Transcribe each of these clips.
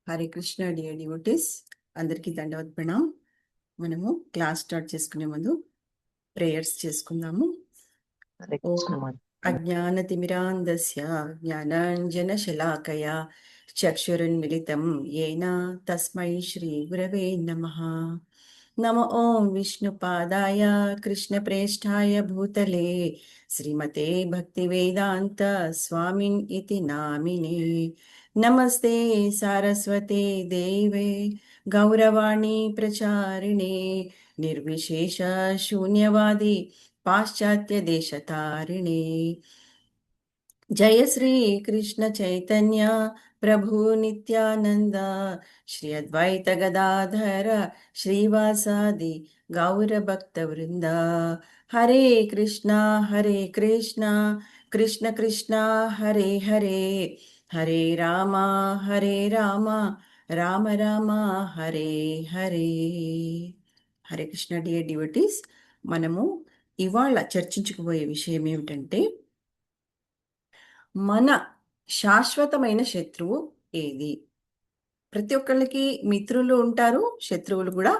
Hare Krishna dear devotees, అందరికీ దండవత్ ప్రణాం. మనము class start చేసుకునే ముందు ప్రేయర్స్ చేసుకుందాము. హరే ఓ కృష్ణ మాత. అజ్ఞానతిమిరాంధస్య జ్ఞానాంజనశలాకయా చక్షురున్మిలితం येन తస్మై శ్రీ గురవే నమః. నమో ఓం విష్ణుపాదాయ కృష్ణప్రేష్ఠాయ భూతలే శ్రీమతే భక్తివేదాంత స్వామిన్ ఇతి నామినే. నమస్తే సారస్వతే దేవే గౌరవాణి ప్రచారిణే నిర్విశేష శూన్యవాది పాశ్చాత్య దేశతారిణే. జయ శ్రీ కృష్ణ చైతన్య ప్రభు నిత్యానంద శ్రీ అద్వైత గదాధర శ్రీవాసాది గౌర భక్త వృంద. హరే కృష్ణ కృష్ణ కృష్ణ హరే హరే, హరే రామ రామ రామ హరే హరే. హరే కృష్ణ డియర్ డివోటీస్, మనము ఇవాళ చర్చించుకుపోయే విషయం ఏమిటంటే, మన శాశ్వతమైన శత్రువు ఏది? ప్రతి ఒక్కళ్ళకి మిత్రులు ఉంటారు, శత్రువులు కూడా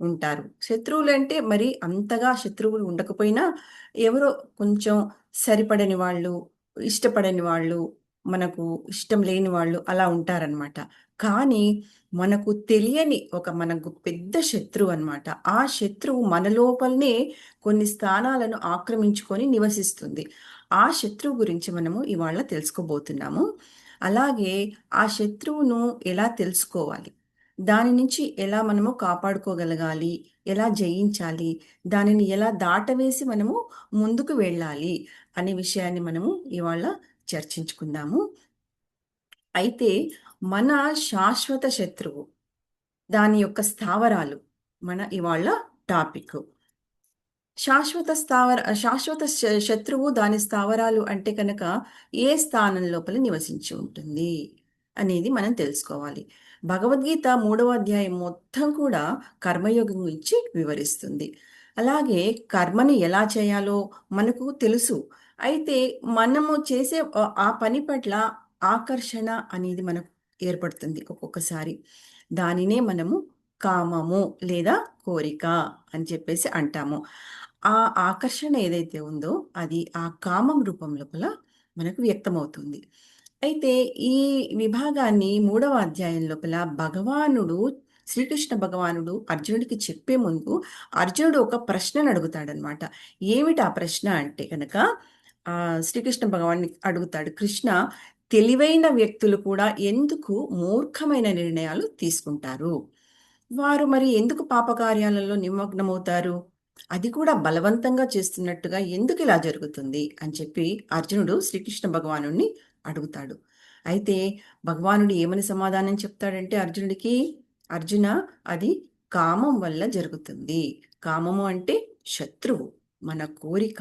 ఉంటారు. శత్రువులు అంటే మరి అంతగా శత్రువులు ఉండకపోయినా ఎవరో కొంచెం సరిపడని వాళ్ళు, ఇష్టపడని వాళ్ళు, మనకు ఇష్టం లేని వాళ్ళు అలా ఉంటారనమాట. కానీ మనకు తెలియని మనకు పెద్ద శత్రువు అనమాట. ఆ శత్రువు మన లోపలనే కొన్ని స్థానాలను ఆక్రమించుకొని నివసిస్తుంది. ఆ శత్రువు గురించి మనము ఇవాళ తెలుసుకోబోతున్నాము. అలాగే ఆ శత్రువును ఎలా తెలుసుకోవాలి, దాని నుంచి ఎలా మనము కాపాడుకోగలగాలి, ఎలా జయించాలి, దానిని ఎలా దాటవేసి మనము ముందుకు వెళ్ళాలి అనే విషయాన్ని మనము ఇవాళ చర్చించుకుందాము. అయితే మన శాశ్వత శత్రువు, దాని యొక్క స్థావరాలు మన ఇవాళ టాపిక్. శాశ్వత శత్రువు, దాని స్థావరాలు అంటే కనుక ఏ స్థానం లోపల నివసించి ఉంటుంది అనేది మనం తెలుసుకోవాలి. భగవద్గీత 3వ అధ్యాయం మొత్తం కూడా కర్మయోగం గురించి వివరిస్తుంది. అలాగే కర్మని ఎలా చేయాలో మనకు తెలుసు. అయితే మనము చేసే ఆ పని పట్ల ఆకర్షణ అనేది మనకు ఏర్పడుతుంది ఒక్కొక్కసారి. దానినే మనము కామము లేదా కోరిక అని చెప్పేసి అంటాము. ఆ ఆకర్షణ ఏదైతే ఉందో అది ఆ కామం రూపం లోపల మనకు వ్యక్తమవుతుంది. అయితే ఈ విభాగాన్ని 3వ అధ్యాయం లోపల శ్రీకృష్ణ భగవానుడు అర్జునుడికి చెప్పే ముందు అర్జునుడు ఒక ప్రశ్నను అడుగుతాడనమాట. ఏమిటి ఆ ప్రశ్న అంటే కనుక, శ్రీకృష్ణ భగవాన్ని అడుగుతాడు, కృష్ణ, తెలివైన వ్యక్తులు కూడా ఎందుకు మూర్ఖమైన నిర్ణయాలు తీసుకుంటారు? వారు మరి ఎందుకు పాపకార్యాలలో నిమగ్నమవుతారు? అది కూడా బలవంతంగా చేస్తున్నట్టుగా ఎందుకు ఇలా జరుగుతుంది అని చెప్పి అర్జునుడు శ్రీకృష్ణ భగవానుడిని అడుగుతాడు. అయితే భగవానుడు ఏమని సమాధానం చెప్తాడంటే అర్జునుడికి, అర్జున, అది కామం వల్ల జరుగుతుంది. కామము అంటే శత్రువు, మన కోరిక.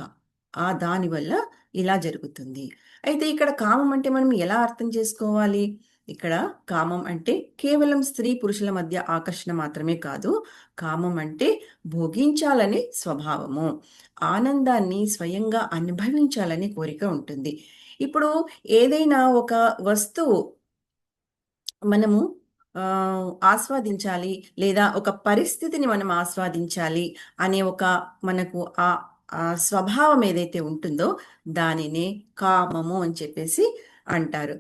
దాని వల్ల ఇలా జరుగుతుంది. అయితే ఇక్కడ కామం అంటే మనం ఎలా అర్థం చేసుకోవాలి? ఇక్కడ కామం అంటే కేవలం స్త్రీ పురుషుల మధ్య ఆకర్షణ మాత్రమే కాదు. కామం అంటే భోగించాలనే స్వభావము, ఆనందాన్ని స్వయంగా అనుభవించాలనే కోరిక ఉంటుంది. ఇప్పుడు ఏదైనా ఒక వస్తువు మనము ఆస్వాదించాలి, లేదా ఒక పరిస్థితిని మనం ఆస్వాదించాలి అనే మనకు ఆ స్వభావం ఏదైతే ఉంటుందో దానినే కామము అని చెప్పేసి అంటారు.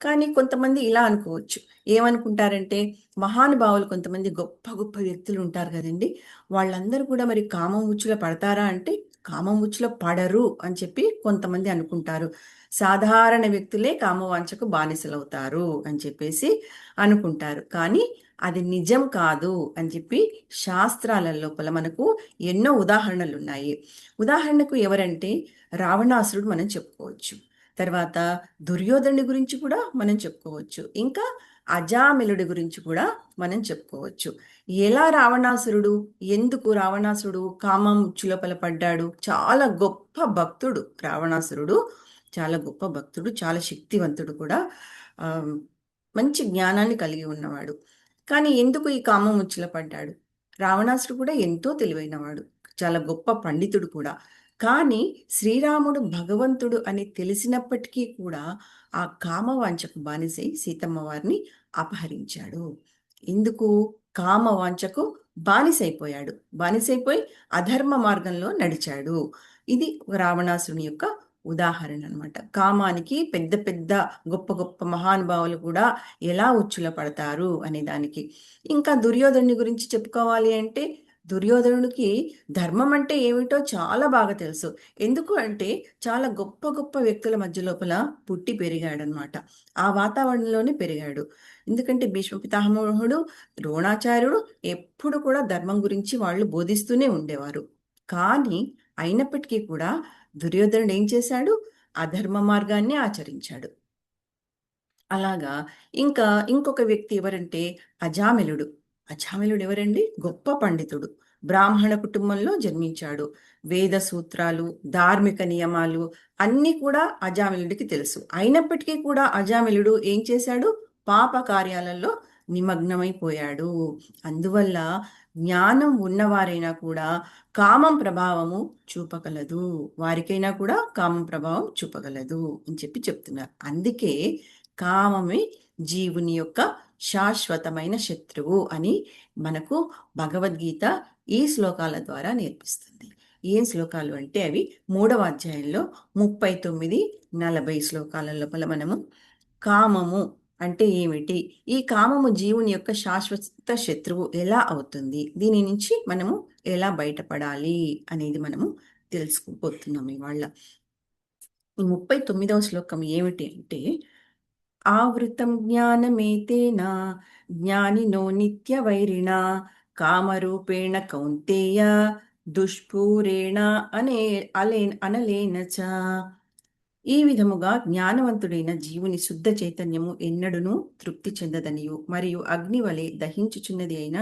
కానీ కొంతమంది ఇలా అనుకోవచ్చు. ఏమనుకుంటారంటే, మహానుభావులు కొంతమంది గొప్ప గొప్ప వ్యక్తులు ఉంటారు కదండి, వాళ్ళందరూ కూడా మరి కామం ఉచ్చులో పడతారా అంటే కామం ఉచ్చులో పడరు అని చెప్పి కొంతమంది అనుకుంటారు. సాధారణ వ్యక్తులే కామవాంఛకు బానిసలవుతారు అని చెప్పేసి అనుకుంటారు. కానీ అది నిజం కాదు అని చెప్పి శాస్త్రాల లోపల మనకు ఎన్నో ఉదాహరణలు ఉన్నాయి. ఉదాహరణకు ఎవరంటే రావణాసురుడు మనం చెప్పుకోవచ్చు. తర్వాత దుర్యోధనుడి గురించి కూడా మనం చెప్పుకోవచ్చు. ఇంకా అజామిలుడి గురించి కూడా మనం చెప్పుకోవచ్చు. ఎలా ఎందుకు రావణాసురుడు కామం ఉచ్చులోపల పడ్డాడు? చాలా గొప్ప భక్తుడు రావణాసురుడు, చాలా గొప్ప భక్తుడు, చాలా శక్తివంతుడు కూడా, మంచి జ్ఞానాన్ని కలిగి ఉన్నవాడు. కానీ ఎందుకు ఈ కామం ఉచ్చులో పడ్డాడు? రావణాసురుడు కూడా ఎంతో తెలివైనవాడు, చాలా గొప్ప పండితుడు కూడా. కానీ శ్రీరాముడు భగవంతుడు అని తెలిసినప్పటికీ కూడా ఆ కామవాంఛకు బానిసై సీతమ్మ వారిని అపహరించాడు. ఎందుకు? కామవాంఛకు బానిసైపోయాడు. బానిసైపోయి అధర్మ మార్గంలో నడిచాడు. ఇది రావణాసురుని యొక్క ఉదాహరణ అన్నమాట. కామానికి పెద్ద పెద్ద గొప్ప గొప్ప మహానుభావులు కూడా ఎలా ఉచ్చుల పడతారు అనే దానికి. ఇంకా దుర్యోధనుని గురించి చెప్పుకోవాలి అంటే దుర్యోధనుడికి ధర్మం అంటే ఏమిటో చాలా బాగా తెలుసు. ఎందుకు అంటే చాలా గొప్ప గొప్ప వ్యక్తుల మధ్య లోపల పుట్టి పెరిగాడనమాట. ఆ వాతావరణంలోనే పెరిగాడు. ఎందుకంటే భీష్మ పితామహుడు, ద్రోణాచార్యుడు ఎప్పుడు కూడా ధర్మం గురించి వాళ్ళు బోధిస్తూనే ఉండేవారు. కానీ అయినప్పటికీ కూడా దుర్యోధనుడు ఏం చేశాడు? అధర్మ మార్గాన్ని ఆచరించాడు. అలాగా ఇంకా ఇంకొక వ్యక్తి ఎవరంటే అజామిలుడు. అజామిలుడు ఎవరండి? గొప్ప పండితుడు. బ్రాహ్మణ కుటుంబంలో జన్మించాడు. వేద సూత్రాలు, ధార్మిక నియమాలు అన్నీ కూడా అజామిలుడికి తెలుసు. అయినప్పటికీ కూడా అజామిలుడు ఏం చేశాడు? పాప కార్యాలలో నిమగ్నమైపోయాడు. అందువల్ల జ్ఞానం ఉన్నవారైనా కూడా కామం ప్రభావము చూపగలదు. వారికైనా కూడా కామం ప్రభావం చూపగలదు అని చెప్పి చెప్తున్నారు. అందుకే కామమే జీవుని యొక్క శాశ్వతమైన శత్రువు అని మనకు భగవద్గీత ఈ శ్లోకాల ద్వారా నేర్పిస్తుంది. ఏం శ్లోకాలు అంటే అవి 3వ అధ్యాయంలో 39, 40 శ్లోకాల లోపల మనము కామము అంటే ఏమిటి, ఈ కామము జీవుని యొక్క శాశ్వత శత్రువు ఎలా అవుతుంది, దీని నుంచి మనము ఎలా బయటపడాలి అనేది మనము తెలుసుకోబోతున్నాం ఇవాళ. ఈ 39వ శ్లోకం ఏమిటి అంటే, ఆవృతం జ్ఞానమేతేన జ్ఞానినో నిత్యవైరిణ కామరూపేణ కౌంతేయ దుష్పూరేణ అనలేన చ. ఈ విధముగా జ్ఞానవంతుడైన జీవుని శుద్ధ చైతన్యము ఎన్నడును తృప్తి చెందదనియు మరియు అగ్ని వలె దహించుచున్నది అయిన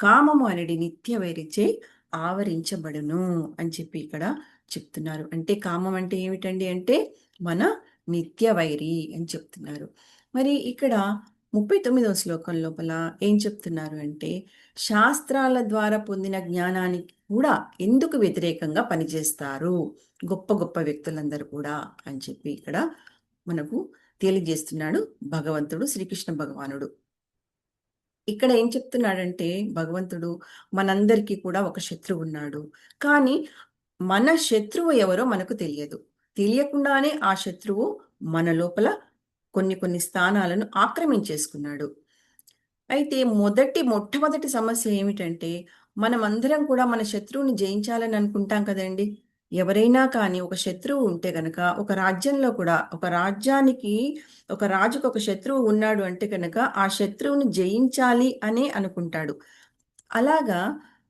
కామము అనేది నిత్య వైరిచే ఆవరించబడును అని చెప్పి ఇక్కడ చెప్తున్నారు. అంటే కామం అంటే ఏమిటండి అంటే మన నిత్య వైరి అని చెప్తున్నారు. మరి ఇక్కడ 39వ శ్లోకం లోపల ఏం చెప్తున్నారు అంటే, శాస్త్రాల ద్వారా పొందిన జ్ఞానానికి కూడా ఎందుకు వ్యతిరేకంగా పనిచేస్తారు గొప్ప గొప్ప వ్యక్తులందరూ కూడా అని చెప్పి ఇక్కడ మనకు తెలియజేస్తున్నాడు భగవంతుడు, శ్రీకృష్ణ భగవానుడు. ఇక్కడ ఏం చెప్తున్నాడంటే భగవంతుడు, మనందరికీ కూడా ఒక శత్రువు ఉన్నాడు. కానీ మన శత్రువు ఎవరో మనకు తెలియదు. తెలియకుండానే ఆ శత్రువు మన లోపల కొన్ని కొన్ని స్థానాలను ఆక్రమించేసుకున్నాడు. అయితే మొట్టమొదటి సమస్య ఏమిటంటే, మనమందరం కూడా మన శత్రువుని జయించాలని అనుకుంటాం కదండి. ఎవరైనా కానీ ఒక శత్రువు ఉంటే గనక, ఒక రాజ్యంలో కూడా ఒక రాజ్యానికి, ఒక రాజుకు ఒక శత్రువు ఉన్నాడు అంటే కనుక ఆ శత్రువుని జయించాలి అనే అనుకుంటాడు. అలాగా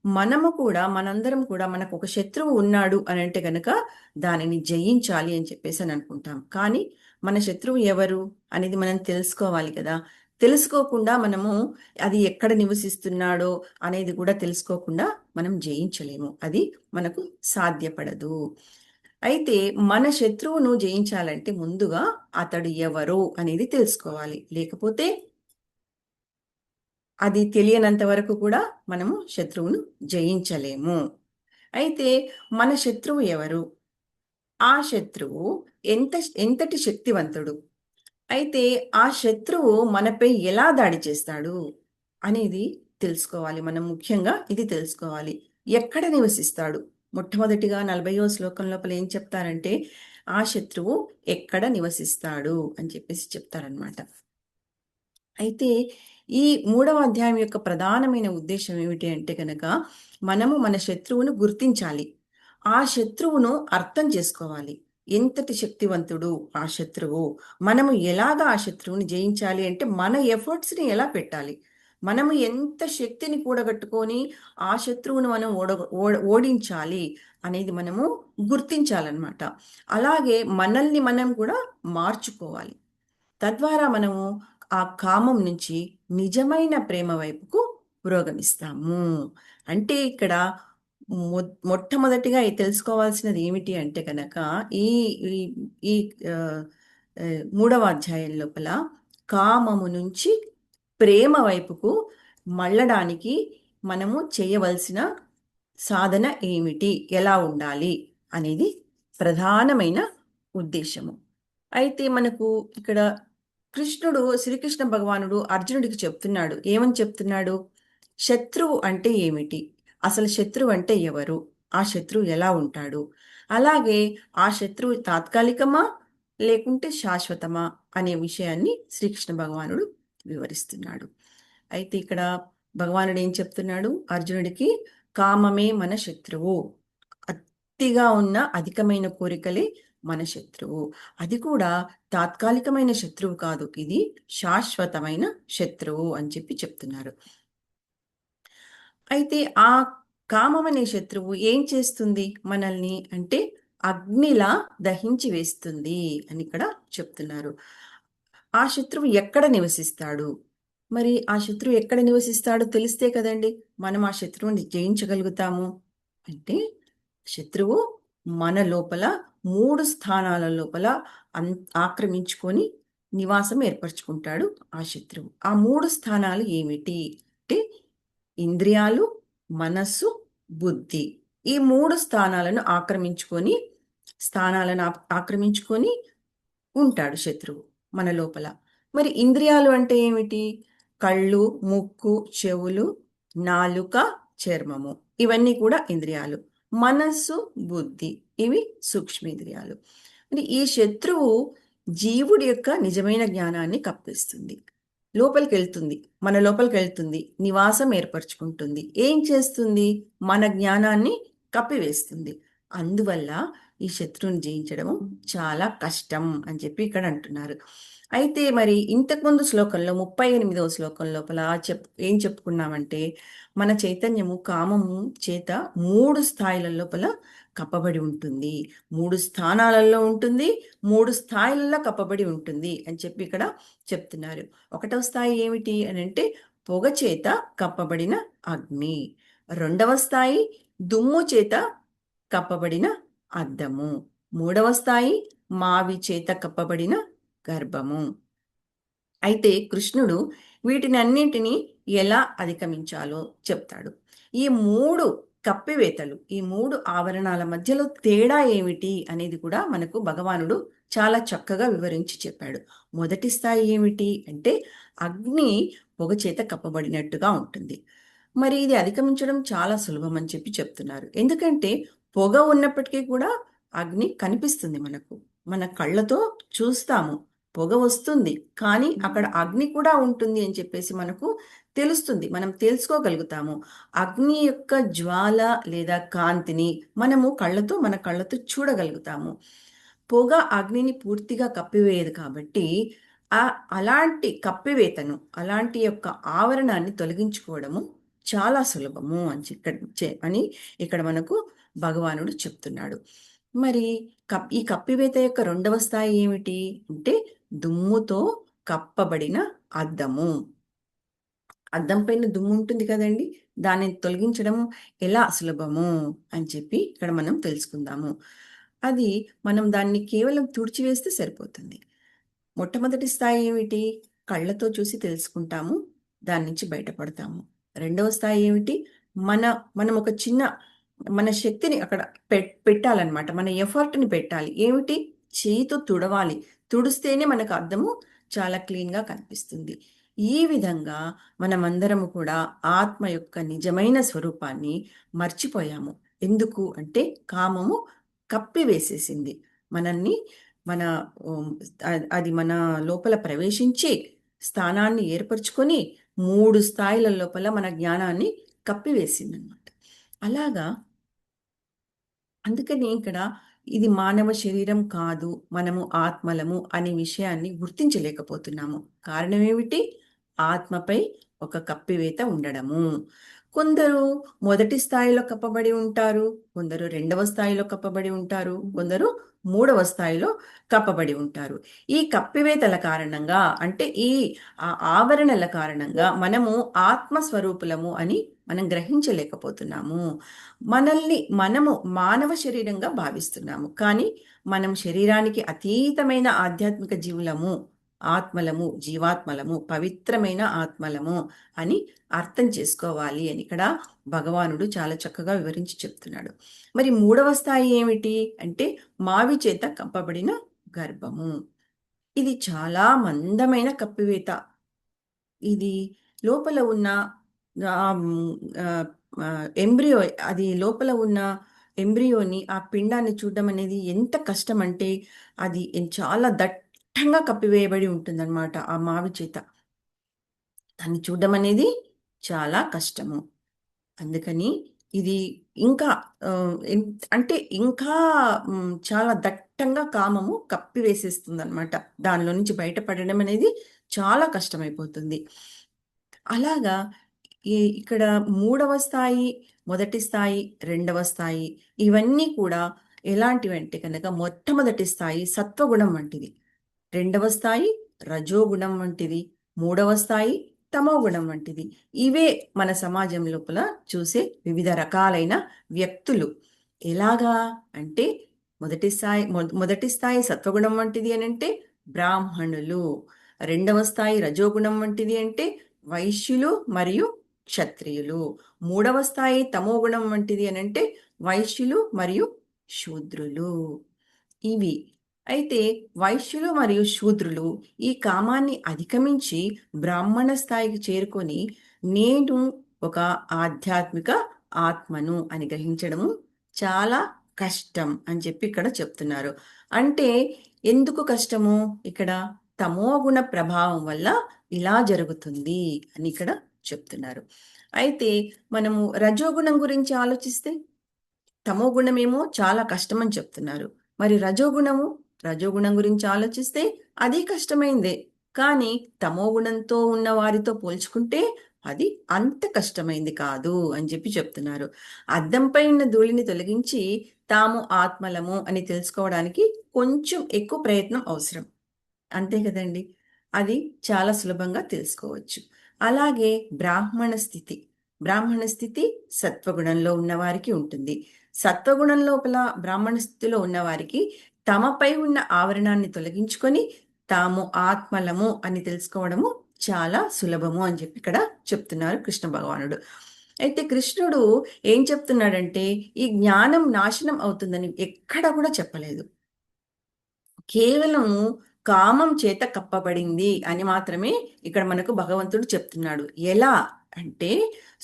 మనము కూడా, మనందరం కూడా మనకు ఒక శత్రువు ఉన్నాడు అని అంటే గనక దానిని జయించాలి అని చెప్పేసి అని అనుకుంటాం. కానీ మన శత్రువు ఎవరు అనేది మనం తెలుసుకోవాలి కదా. తెలుసుకోకుండా మనము అది ఎక్కడ నివసిస్తున్నాడో అనేది కూడా తెలుసుకోకుండా మనం జయించలేము. అది మనకు సాధ్యపడదు. అయితే మన శత్రువును జయించాలంటే ముందుగా అతడు ఎవరు అనేది తెలుసుకోవాలి. లేకపోతే అది తెలియనంత వరకు కూడా మనము శత్రువును జయించలేము. అయితే మన శత్రువు ఎవరు? ఆ శత్రువు ఎంతటి శక్తివంతుడు? అయితే ఆ శత్రువు మనపై ఎలా దాడి చేస్తాడు అనేది తెలుసుకోవాలి. మనం ముఖ్యంగా ఇది తెలుసుకోవాలి. ఎక్కడ నివసిస్తాడు? మొట్టమొదటిగా 40వ శ్లోకం లోపల ఏం చెప్తారంటే, ఆ శత్రువు ఎక్కడ నివసిస్తాడు అని చెప్పేసి చెప్తారనమాట. అయితే ఈ 3వ అధ్యాయం యొక్క ప్రధానమైన ఉద్దేశం ఏమిటి అంటే కనుక, మనము మన శత్రువును గుర్తించాలి. ఆ శత్రువును అర్థం చేసుకోవాలి. ఎంతటి శక్తివంతుడు ఆ శత్రువు? మనము ఎలాగా ఆ శత్రువుని జయించాలి అంటే, మన ఎఫర్ట్స్‌ని ఎలా పెట్టాలి? మనము ఎంత శక్తిని కూడగట్టుకొని ఆ శత్రువును మనం ఓడించాలి అనేది మనము గుర్తించాలన్నమాట. అలాగే మనల్ని మనం కూడా మార్చుకోవాలి. తద్వారా మనము ఆ కామం నుంచి నిజమైన ప్రేమ వైపుకు పురోగమిస్తాము. అంటే ఇక్కడ మొట్టమొదటిగా తెలుసుకోవాల్సినది ఏమిటి అంటే కనుక, ఈ ఈ ఈ 3వ అధ్యాయం లోపల కామము నుంచి ప్రేమ వైపుకు మళ్ళడానికి మనము చేయవలసిన సాధన ఏమిటి? ఎలా ఉండాలి? అనేది ప్రధానమైన ఉద్దేశము. అయితే మనకు ఇక్కడ శ్రీకృష్ణ భగవానుడు అర్జునుడికి చెప్తున్నాడు. ఏమని చెప్తున్నాడు? శత్రువు అంటే ఏమిటి? అసలు శత్రువు అంటే ఎవరు? ఆ శత్రువు ఎలా ఉంటాడు? అలాగే ఆ శత్రువు తాత్కాలికమా లేకుంటే శాశ్వతమా అనే విషయాన్ని శ్రీకృష్ణ భగవానుడు వివరిస్తున్నాడు. అయితే ఇక్కడ భగవానుడు ఏం చెప్తున్నాడు అర్జునుడికి? కామమే మన శత్రువు. అతిగా ఉన్న అధికమైన కోరికలే మన శత్రువు. అది కూడా తాత్కాలికమైన శత్రువు కాదు, ఇది శాశ్వతమైన శత్రువు అని చెప్తున్నారు. అయితే ఆ కామం అనే శత్రువు ఏం చేస్తుంది మనల్ని అంటే అగ్నిలా దహించి వేస్తుంది అని ఇక్కడ చెప్తున్నారు. ఆ శత్రువు ఎక్కడ నివసిస్తాడు? మరి ఆ శత్రువు ఎక్కడ నివసిస్తాడో తెలిస్తే కదండి మనం ఆ శత్రువుని జయించగలుగుతాము. అంటే శత్రువు మన లోపల 3 స్థానాల లోపల ఆక్రమించుకొని నివాసం ఏర్పరచుకుంటాడు ఆ శత్రువు. ఆ 3 స్థానాలు ఏమిటి అంటే ఇంద్రియాలు, మనస్సు, బుద్ధి. ఈ 3 స్థానాలను ఆక్రమించుకొని ఉంటాడు శత్రువు మన లోపల. మరి ఇంద్రియాలు అంటే ఏమిటి? కళ్ళు, ముక్కు, చెవులు, నాలుక, చర్మము, ఇవన్నీ కూడా ఇంద్రియాలు. మనస్సు, బుద్ధి, ఇవి సూక్ష్మేంద్రియాలు. మరి ఈ శత్రువు జీవుడి యొక్క నిజమైన జ్ఞానాన్ని కప్పిస్తుంది. మన లోపలికి వెళ్తుంది, నివాసం ఏర్పరచుకుంటుంది. ఏం చేస్తుంది? మన జ్ఞానాన్ని కప్పివేస్తుంది. అందువల్ల ఈ శత్రువుని జయించడం చాలా కష్టం అని ఇక్కడ అంటున్నారు. అయితే మరి ఇంతకుముందు శ్లోకంలో 38వ శ్లోకం లోపల ఏం చెప్పుకున్నామంటే మన చైతన్యము కామము చేత 3 స్థాయిల లోపల కప్పబడి ఉంటుంది, 3 స్థానాలలో ఉంటుంది, 3 స్థాయిలలో కప్పబడి ఉంటుంది అని ఇక్కడ చెప్తున్నారు. 1వ స్థాయి ఏమిటి అని అంటే పొగ చేత కప్పబడిన అగ్ని. 2వ స్థాయి దుమ్ము చేత కప్పబడిన అద్దము. 3వ స్థాయి మావి చేత కప్పబడిన గర్భము. అయితే కృష్ణుడు వీటిని అన్నింటినీ ఎలా అధిగమించాలో చెప్తాడు. ఈ 3 కప్పివేతలు, ఈ 3 ఆవరణాల మధ్యలో తేడా ఏమిటి అనేది కూడా మనకు భగవానుడు చాలా చక్కగా వివరించి చెప్పాడు. మొదటి స్థాయి ఏమిటి అంటే అగ్ని పొగ చేత కప్పబడినట్టుగా ఉంటుంది. మరి ఇది అధిగమించడం చాలా సులభం అని చెప్తున్నారు. ఎందుకంటే పొగ ఉన్నప్పటికీ కూడా అగ్ని కనిపిస్తుంది మనకు. మన కళ్ళతో చూస్తాము, పొగ వస్తుంది, కానీ అక్కడ అగ్ని కూడా ఉంటుంది అని మనకు తెలుస్తుంది, మనం తెలుసుకోగలుగుతాము. అగ్ని యొక్క జ్వాల లేదా కాంతిని మన కళ్ళతో చూడగలుగుతాము. పొగ అగ్నిని పూర్తిగా కప్పివేయదు కాబట్టి అలాంటి కప్పివేతను, అలాంటి యొక్క ఆవరణాన్ని తొలగించుకోవడము చాలా సులభము అని ఇక్కడ మనకు భగవానుడు చెప్తున్నాడు. మరి ఈ కప్పివేత యొక్క 2వ స్థాయి ఏమిటి అంటే దుమ్ముతో కప్పబడిన అద్దము. అద్దం పైన దుమ్ము ఉంటుంది కదండి, దానిని తొలగించడం ఎలా సులభము అని ఇక్కడ మనం తెలుసుకుందాము. అది మనం దాన్ని కేవలం తుడిచివేస్తే సరిపోతుంది. మొట్టమొదటి స్థాయి ఏమిటి? కళ్ళతో చూసి తెలుసుకుంటాము, దాని నుంచి బయటపడతాము. 2వ స్థాయి ఏమిటి? మనం ఒక చిన్న మన శక్తిని అక్కడ పెట్టాలన్నమాట, మన ఎఫర్ట్ని పెట్టాలి. ఏమిటి? చేయితో తుడవాలి, తుడిస్తేనే మనకు అద్దము చాలా క్లీన్గా కనిపిస్తుంది. ఈ విధంగా మనమందరము కూడా ఆత్మ యొక్క నిజమైన స్వరూపాన్ని మర్చిపోయాము. ఎందుకు అంటే కామము కప్పివేసేసింది మనల్ని. అది మన లోపల ప్రవేశించి స్థానాన్ని ఏర్పరచుకొని 3 స్థాయిల లోపల మన జ్ఞానాన్ని కప్పివేసింది అన్నమాట. అలాగా అందుకని ఇక్కడ ఇది మానవ శరీరం కాదు, మనము ఆత్మలము అనే విషయాన్ని గుర్తించలేకపోతున్నాము. కారణం ఏమిటి? ఆత్మపై ఒక కప్పివేత ఉండడము. కొందరు మొదటి స్థాయిలో కప్పబడి ఉంటారు, కొందరు 2వ స్థాయిలో కప్పబడి ఉంటారు, కొందరు 3వ స్థాయిలో కప్పబడి ఉంటారు. ఈ కప్పివేతల కారణంగా అంటే ఈ ఆవరణల కారణంగా మనము ఆత్మస్వరూపులము అని మనం గ్రహించలేకపోతున్నాము. మనము మానవ శరీరంగా భావిస్తున్నాము, కానీ మనం శరీరానికి అతీతమైన ఆధ్యాత్మిక జీవులము ఆత్మలము, జీవాత్మలము, పవిత్రమైన ఆత్మలము అని అర్థం చేసుకోవాలి అని ఇక్కడ భగవానుడు చాలా చక్కగా వివరించి చెప్తున్నాడు. మరి మూడవ స్థాయి ఏమిటి అంటే మావి చేత కప్పబడిన గర్భము. ఇది చాలా మందమైన కప్పివేత. ఇది లోపల ఉన్న ఎంబ్రియో, అది లోపల ఉన్న ఎంబ్రియోని, ఆ పిండాన్ని చూడడం అనేది ఎంత కష్టం అంటే అది చాలా దట్టంగా కప్పివేయబడి ఉంటుందన్నమాట ఆ మావి చేత. దాన్ని చూడడం అనేది చాలా కష్టము. అందుకని ఇది ఇంకా ఆ, అంటే ఇంకా చాలా దట్టంగా కామము కప్పివేసేస్తుంది అనమాట. దానిలో నుంచి బయటపడడం అనేది చాలా కష్టమైపోతుంది. అలాగా ఇక్కడ మూడవ స్థాయి, మొదటి స్థాయి, రెండవ స్థాయి ఇవన్నీ కూడా ఎలాంటివంటే కనుక మొట్టమొదటి స్థాయి సత్వగుణం వంటిది, రెండవ స్థాయి రజోగుణం వంటిది, మూడవ స్థాయి తమోగుణం వంటిది. ఇవే మన సమాజం లోపల చూసే వివిధ రకాలైన వ్యక్తులు. ఎలాగా అంటే మొదటి స్థాయి సత్వగుణం వంటిది అని అంటే బ్రాహ్మణులు, రెండవ స్థాయి రజోగుణం వంటిది అంటే వైశ్యులు మరియు క్షత్రియులు, మూడవ స్థాయి తమోగుణం వంటిది అని అంటే వైశ్యులు మరియు శూద్రులు. ఇవి అయితే వైశ్యులు మరియు శూద్రులు ఈ కామాన్ని అధిగమించి బ్రాహ్మణ స్థాయికి చేరుకొని నేను ఒక ఆధ్యాత్మిక ఆత్మను అని గ్రహించడము చాలా కష్టం అని చెప్పి ఇక్కడ చెప్తున్నారు. అంటే ఎందుకు కష్టము? ఇక్కడ తమోగుణ ప్రభావం వల్ల ఇలా జరుగుతుంది అని ఇక్కడ చెప్తున్నారు. అయితే మనము రజోగుణం గురించి ఆలోచిస్తే తమోగుణమేమో చాలా కష్టమని చెప్తున్నారు. మరి రజోగుణం గురించి ఆలోచిస్తే అది కష్టమైందే. కానీ తమోగుణంతో ఉన్న వారితో పోల్చుకుంటే అది అంత కష్టమైంది కాదు అని చెప్పి చెప్తున్నారు. అద్దంపై ఉన్న ధూళిని తొలగించి తాము ఆత్మలము అని తెలుసుకోవడానికి కొంచెం ఎక్కువ ప్రయత్నం అవసరం. అంతే కదండి. అది చాలా సులభంగా తెలుసుకోవచ్చు. అలాగే బ్రాహ్మణ స్థితి సత్వగుణంలో ఉన్నవారికి ఉంటుంది. సత్వగుణం లోపల బ్రాహ్మణ స్థితిలో ఉన్నవారికి తమపై ఉన్న ఆవరణాన్ని తొలగించుకొని తాము ఆత్మలము అని తెలుసుకోవడము చాలా సులభము అని చెప్పి ఇక్కడ చెప్తున్నారు కృష్ణ భగవానుడు. అయితే కృష్ణుడు ఏం చెప్తున్నాడంటే ఈ జ్ఞానం నాశనం అవుతుందని ఎక్కడ కూడా చెప్పలేదు. కేవలము కామం చేత కప్పబడింది అని మాత్రమే ఇక్కడ మనకు భగవంతుడు చెప్తున్నాడు. ఎలా అంటే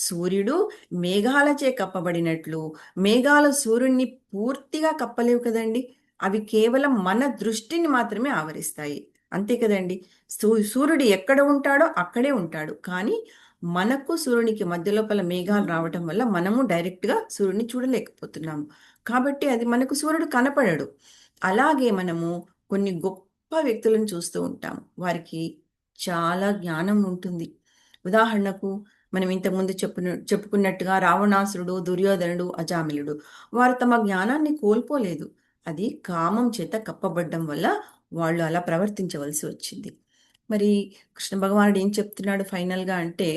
సూర్యుడు మేఘాలచే కప్పబడినట్లు, మేఘాలు సూర్యుడిని పూర్తిగా కప్పలేవు కదండి. అవి కేవలం మన దృష్టిని మాత్రమే ఆవరిస్తాయి. అంతే కదండి. సూర్యుడు ఎక్కడ ఉంటాడో అక్కడే ఉంటాడు. కానీ మనకు సూర్యునికి మధ్య లోపల మేఘాలు రావటం వల్ల మనము డైరెక్ట్గా సూర్యుడిని చూడలేకపోతున్నాము. కాబట్టి అది మనకు సూర్యుడు కనపడడు. అలాగే మనము కొన్ని గొప్ప వ్యక్తులను చూస్తూ ఉంటాము. వారికి చాలా జ్ఞానం ఉంటుంది. ఉదాహరణకు మనం ఇంతకుముందు చెప్పుకున్నట్టుగా రావణాసురుడు, దుర్యోధనుడు, అజామిలుడు వారు తమ జ్ఞానాన్ని కోల్పోలేదు. అది కామం చేత కప్పబడ్డం వల్ల వాళ్ళు అలా ప్రవర్తించవలసి వచ్చింది. మరి కృష్ణ భగవానుడు ఏం చెప్తున్నాడు ఫైనల్గా అంటే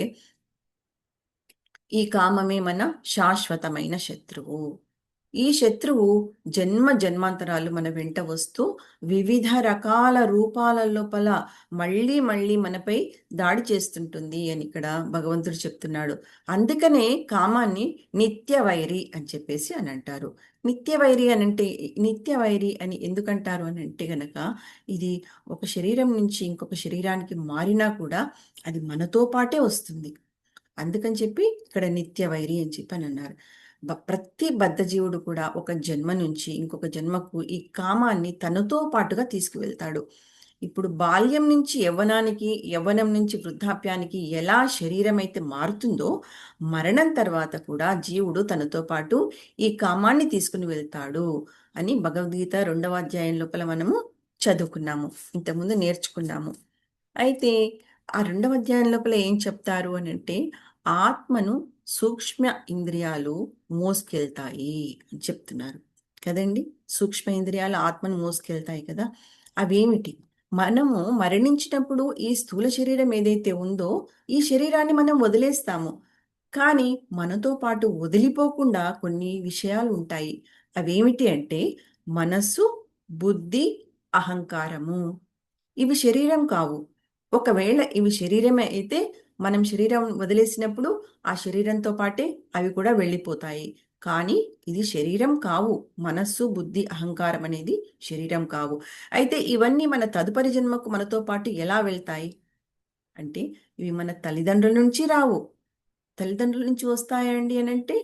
ఈ కామమే మన శాశ్వతమైన శత్రువు. ఈ శత్రువు జన్మాంతరాలు మన వెంట వస్తూ వివిధ రకాల రూపాల లోపల మళ్ళీ మళ్ళీ మనపై దాడి చేస్తుంటుంది అని ఇక్కడ భగవంతుడు చెప్తున్నాడు. అందుకనే కామాన్ని నిత్యవైరి అని చెప్పేసి అని అంటారు. నిత్యవైరి అని ఎందుకంటారు అని అంటే గనక ఇది ఒక శరీరం నుంచి ఇంకొక శరీరానికి మారినా కూడా అది మనతో పాటే వస్తుంది. అందుకని చెప్పి ఇక్కడ నిత్యవైరి అని చెప్పి అని అన్నారు. ప్రతి బద్ధజీవుడు కూడా ఒక జన్మ నుంచి ఇంకొక జన్మకు ఈ కామాన్ని తనతో పాటుగా తీసుకువెళ్తాడు. ఇప్పుడు బాల్యం నుంచి యవ్వనానికి, యవ్వనం నుంచి వృద్ధాప్యానికి ఎలా శరీరం అయితే మారుతుందో మరణం తర్వాత కూడా జీవుడు తనతో పాటు ఈ కామాన్ని తీసుకుని వెళ్తాడు అని భగవద్గీత 2వ అధ్యాయం లోపల మనము చదువుకున్నాము, ఇంతకుముందు నేర్చుకున్నాము. అయితే ఆ 2వ అధ్యాయం లోపల ఏం చెప్తారు అని అంటే ఆత్మను సూక్ష్మ ఇంద్రియాలు మోసుకెళ్తాయి అని చెప్తున్నారు కదండి. సూక్ష్మ ఇంద్రియాలు ఆత్మను మోసుకెళ్తాయి కదా. అవేమిటి? మనము మరణించినప్పుడు ఈ స్థూల శరీరం ఏదైతే ఉందో ఈ శరీరాన్ని మనం వదిలేస్తాము. కానీ మనతో పాటు వదిలిపోకుండా కొన్ని విషయాలు ఉంటాయి. అవేమిటి అంటే మనస్సు, బుద్ధి, అహంకారము. ఇవి శరీరం కావు. ఒకవేళ ఇవి శరీరమే అయితే మనం శరీరం వదిలేసినప్పుడు ఆ శరీరంతో పాటే అవి కూడా వెళ్ళిపోతాయి. కానీ ఇది శరీరం కావు. మనస్సు, బుద్ధి, అహంకారం అనేది శరీరం కావు. అయితే ఇవన్నీ మన తదుపరి జన్మకు మనతో పాటు ఎలా వెళ్తాయి అంటే ఇవి మన తల్లిదండ్రుల నుంచి రావు. తల్లిదండ్రుల నుంచి వస్తాయండి అని అంటే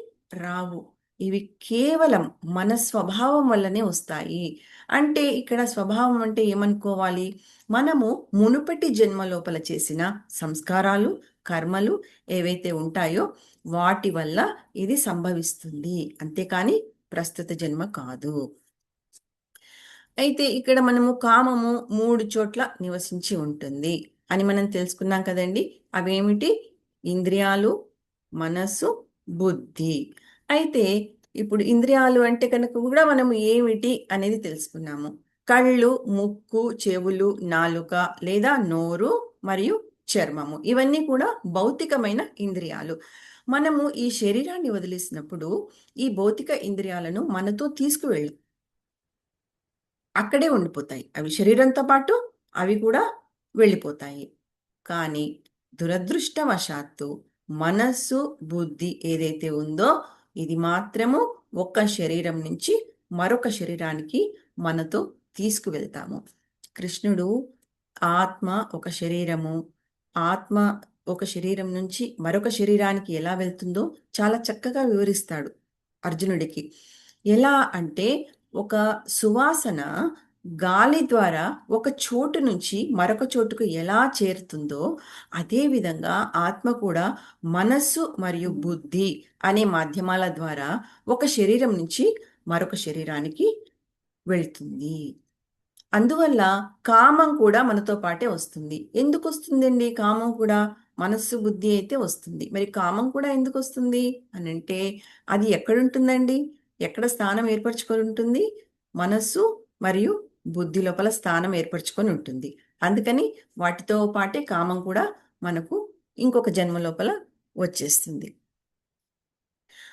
రావు. ఇవి కేవలం మన స్వభావం వల్లనే వస్తాయి. అంటే ఇక్కడ స్వభావం అంటే ఏమనుకోవాలి? మనము మునుపటి జన్మ లోపల చేసిన సంస్కారాలు, కర్మలు ఏవైతే ఉంటాయో వాటి వల్ల ఇది సంభవిస్తుంది. అంతేకాని ప్రస్తుత జన్మ కాదు. అయితే ఇక్కడ మనము కామము 3 చోట్ల నివసించి ఉంటుంది అని మనం తెలుసుకున్నాం కదండి. అవేమిటి? ఇంద్రియాలు, మనస్సు, బుద్ధి. అయితే ఇప్పుడు ఇంద్రియాలు అంటే కనుక కూడా మనము ఏమిటి అనేది తెలుసుకున్నాము. కళ్ళు, ముక్కు, చెవులు, నాలుక లేదా నోరు మరియు చర్మము. ఇవన్నీ కూడా భౌతికమైన ఇంద్రియాలు. మనము ఈ శరీరాన్ని వదిలేసినప్పుడు ఈ భౌతిక ఇంద్రియాలను మనతో తీసుకువెళ్ళి అక్కడే ఉండిపోతాయి. అవి శరీరంతో పాటు అవి కూడా వెళ్ళిపోతాయి. కానీ దురదృష్టవశాత్తు మనస్సు, బుద్ధి ఏదైతే ఉందో ఇది మాత్రము ఒక శరీరం నుంచి మరొక శరీరానికి మనతో తీసుకువెళ్తాము. కృష్ణుడు ఆత్మ ఒక శరీరము, ఆత్మ ఒక శరీరం నుంచి మరొక శరీరానికి ఎలా వెళ్తుందో చాలా చక్కగా వివరిస్తాడు అర్జునుడికి. ఎలా అంటే ఒక సువాసన గాలి ద్వారా ఒక చోటు నుంచి మరొక చోటుకు ఎలా చేరుతుందో అదే విధంగా ఆత్మ కూడా మనస్సు మరియు బుద్ధి అనే మాధ్యమాల ద్వారా ఒక శరీరం నుంచి మరొక శరీరానికి వెళ్తుంది. అందువల్ల కామం కూడా మనతో పాటే వస్తుంది. ఎందుకు వస్తుందండి కామం కూడా? మనస్సు, బుద్ధి అయితే వస్తుంది. మరి కామం కూడా ఎందుకు వస్తుంది అని అంటే అది ఎక్కడుంటుందండి? ఎక్కడ స్థానం ఏర్పరచుకొని ఉంటుంది? మనస్సు మరియు బుద్ధి లోపల స్థానం ఏర్పరచుకొని ఉంటుంది. అందుకని వాటితో పాటే కామం కూడా మనకు ఇంకొక జన్మ లోపల వచ్చేస్తుంది.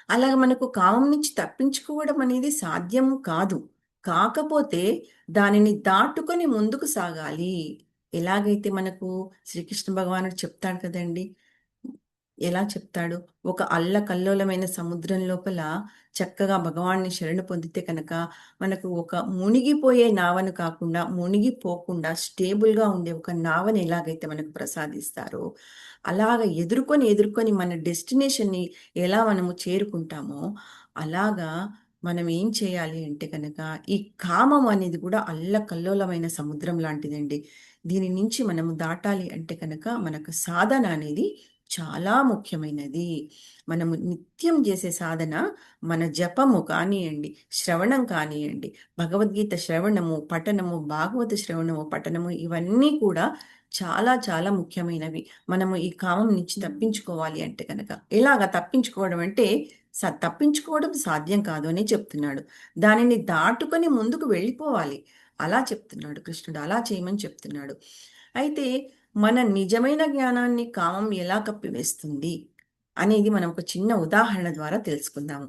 అలాగ మనకు కామం నుంచి తప్పించుకోవడం అనేది సాధ్యం కాదు. కాకపోతే దానిని దాటుకొని ముందుకు సాగాలి. ఎలాగైతే మనకు శ్రీకృష్ణ భగవానుడు చెప్తాడు కదండి. ఎలా చెప్తాడు? ఒక అల్లకల్లోలమైన సముద్రం లోపల చక్కగా భగవాన్ని శరణు పొందితే కనుక మనకు ఒక మునిగిపోయే నావను కాకుండా, మునిగిపోకుండా స్టేబుల్‌గా ఉండే ఒక నావని ఎలాగైతే మనకు ప్రసాదిస్తారో, అలాగ ఎదుర్కొని మన డెస్టినేషన్‌ని ఎలా మనము చేరుకుంటామో, అలాగా మనం ఏం చేయాలి అంటే కనుక, ఈ కామం అనేది కూడా అల్లకల్లోలమైన సముద్రం లాంటిదండి. దీని నుంచి మనము దాటాలి అంటే కనుక మనకు సాధన అనేది చాలా ముఖ్యమైనది. మనము నిత్యం చేసే సాధన మన జపము కానియండి, శ్రవణం కానియండి, భగవద్గీత శ్రవణము, పఠనము, భాగవత శ్రవణము, పఠనము ఇవన్నీ కూడా చాలా చాలా ముఖ్యమైనవి. మనము ఈ కామం నుంచి తప్పించుకోవాలి అంటే కనుక. ఎలాగ తప్పించుకోవడం అంటే తప్పించుకోవడం సాధ్యం కాదు అని చెప్తున్నాడు. దానిని దాటుకొని ముందుకు వెళ్ళిపోవాలి. అలా చెప్తున్నాడు కృష్ణుడు. అలా చేయమని చెప్తున్నాడు. అయితే మన నిజమైన జ్ఞానాన్ని కామం ఎలా కప్పివేస్తుంది అనేది మనం ఒక చిన్న ఉదాహరణ ద్వారా తెలుసుకుందాము.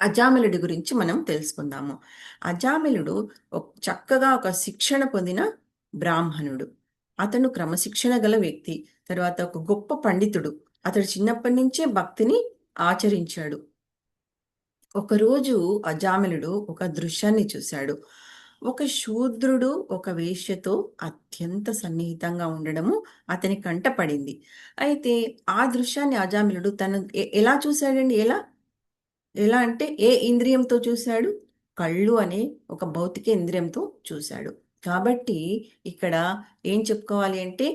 అజామిలుడి గురించి మనం తెలుసుకుందాము. అజామిలుడు చక్కగా ఒక శిక్షణ పొందిన బ్రాహ్మణుడు. అతను క్రమశిక్షణ గల వ్యక్తి. తర్వాత ఒక గొప్ప పండితుడు. అతడు చిన్నప్పటి నుంచే భక్తిని ఆచరించాడు. ఒకరోజు అజామిలుడు ఒక దృశ్యాన్ని చూశాడు. ఒక శూద్రుడు ఒక వేశ్యతో అత్యంత సన్నిహితంగా ఉండడము అతని కంటపడింది. అయితే ఆ దృశ్యాన్ని అజామిలుడు తను ఎలా చూశాడండి? ఎలా ఎలా అంటే ఏ ఇంద్రియంతో చూశాడు? కళ్ళు అనే ఒక భౌతిక ఇంద్రియంతో చూశాడు. కాబట్టి ఇక్కడ ఏం చెప్పుకోవాలి అంటే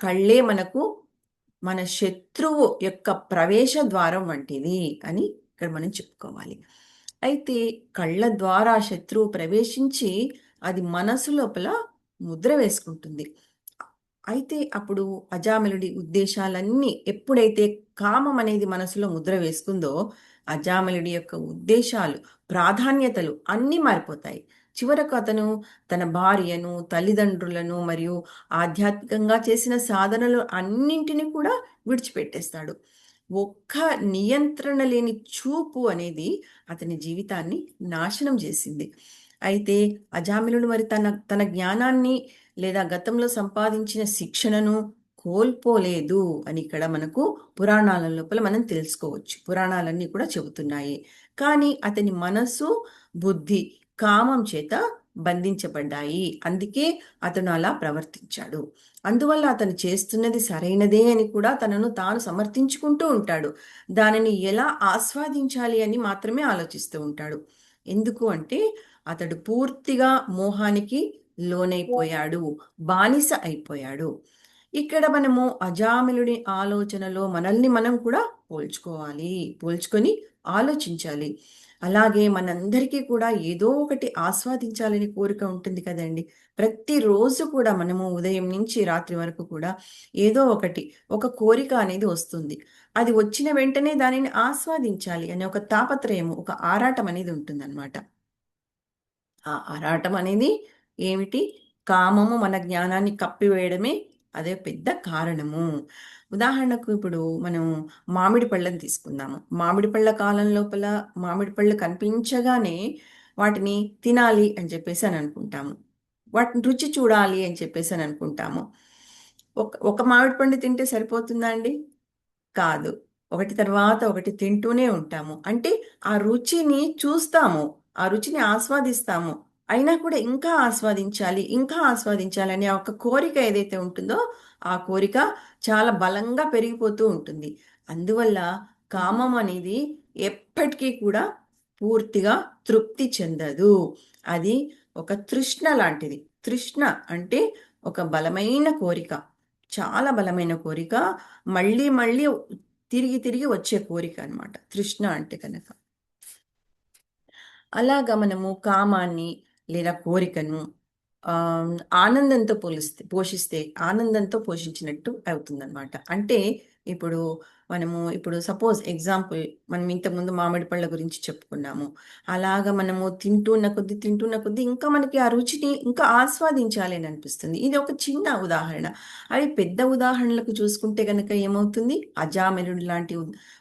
కళ్ళే మనకు మన శత్రువు యొక్క ప్రవేశ ద్వారం వంటిది అని ఇక్కడ మనం చెప్పుకోవాలి. అయితే కళ్ళ ద్వారా శత్రువు ప్రవేశించి అది మనసు లోపల ముద్ర వేసుకుంటుంది. అయితే అప్పుడు అజామిలుడి ఉద్దేశాలన్నీ ఎప్పుడైతే కామం అనేది మనసులో ముద్ర వేసుకుందో అజామిలుడి యొక్క ఉద్దేశాలు, ప్రాధాన్యతలు అన్నీ మారిపోతాయి. చివరకు అతను తన భార్యను, తల్లిదండ్రులను మరియు ఆధ్యాత్మికంగా చేసిన సాధనలు అన్నింటినీ కూడా విడిచిపెట్టేస్తాడు. ఒక్క నియంత్రణ లేని చూపు అనేది అతని జీవితాన్ని నాశనం చేసింది. అయితే అజామిలుడు మరి తన తన జ్ఞానాన్ని లేదా గతంలో సంపాదించిన శిక్షణను కోల్పోలేదు అని ఇక్కడ మనకు పురాణాల లోపల మనం తెలుసుకోవచ్చు. పురాణాలన్నీ కూడా చెబుతున్నాయి. కానీ అతని మనసు, బుద్ధి కామం చేత బంధించబడ్డాయి. అందుకే అతను అలా ప్రవర్తించాడు. అందువల్ల అతను చేస్తున్నది సరైనదే అని కూడా తనను తాను సమర్థించుకుంటూ ఉంటాడు. దానిని ఎలా ఆస్వాదించాలి అని మాత్రమే ఆలోచిస్తూ ఉంటాడు. ఎందుకు అంటే అతడు పూర్తిగా మోహానికి లోనైపోయాడు, బానిస అయిపోయాడు. ఇక్కడ మనము అజామిలుడి ఆలోచనలో మనల్ని మనం కూడా పోల్చుకోవాలి, పోల్చుకొని ఆలోచించాలి. అలాగే మనందరికీ కూడా ఏదో ఒకటి ఆస్వాదించాలని కోరిక ఉంటుంది కదండి. ప్రతిరోజు కూడా మనము ఉదయం నుంచి రాత్రి వరకు కూడా ఏదో ఒకటి, ఒక కోరిక అనేది వస్తుంది. అది వచ్చిన వెంటనే దానిని ఆస్వాదించాలి అనే ఒక తాపత్రయము, ఒక ఆరాటం అనేది ఉంటుందన్నమాట. ఆ ఆరాటం అనేది ఏమిటి? కామము మన జ్ఞానాన్ని కప్పివేయడమే అదే పెద్ద కారణము. ఉదాహరణకు ఇప్పుడు మనం మామిడి పళ్ళని తీసుకుందాము. మామిడి పళ్ళ కాలం లోపల మామిడి పళ్ళు కనిపించగానే వాటిని తినాలి అని చెప్పేసి అని అనుకుంటాము. వాటిని రుచి చూడాలి అని చెప్పేసి అని అనుకుంటాము. ఒక ఒక మామిడి పండు తింటే సరిపోతుందా అండి? కాదు. ఒకటి తర్వాత ఒకటి తింటూనే ఉంటాము. అంటే ఆ రుచిని చూస్తాము. ఆ రుచిని ఆస్వాదిస్తాము. అయినా కూడా ఇంకా ఆస్వాదించాలి, ఇంకా ఆస్వాదించాలి అనే ఒక కోరిక ఏదైతే ఉంటుందో, ఆ కోరిక చాలా బలంగా పెరిగిపోతూ ఉంటుంది. అందువల్ల కామం అనేది ఎప్పటికీ కూడా పూర్తిగా తృప్తి చెందదు. అది ఒక తృష్ణ లాంటిది. తృష్ణ అంటే ఒక బలమైన కోరిక. చాలా బలమైన కోరిక. మళ్ళీ మళ్ళీ తిరిగి తిరిగి వచ్చే కోరిక అన్నమాట తృష్ణ అంటే కనుక. అలాగా మనము కామాన్ని లేదా కోరికను ఆ, ఆనందంతో పోషిస్తే ఆనందంతో పోషించినట్టు అవుతుందన్నమాట. అంటే ఇప్పుడు ఇప్పుడు సపోజ్ ఎగ్జాంపుల్ మనం ఇంతకుముందు మామిడి పళ్ళ గురించి చెప్పుకున్నాము. అలాగా మనము తింటున్న కొద్దీ ఇంకా మనకి ఆ రుచిని ఇంకా ఆస్వాదించాలి అని అనిపిస్తుంది. ఇది ఒక చిన్న ఉదాహరణ. అవి పెద్ద ఉదాహరణలకు చూసుకుంటే కనుక ఏమవుతుంది? అజామిలుడు లాంటి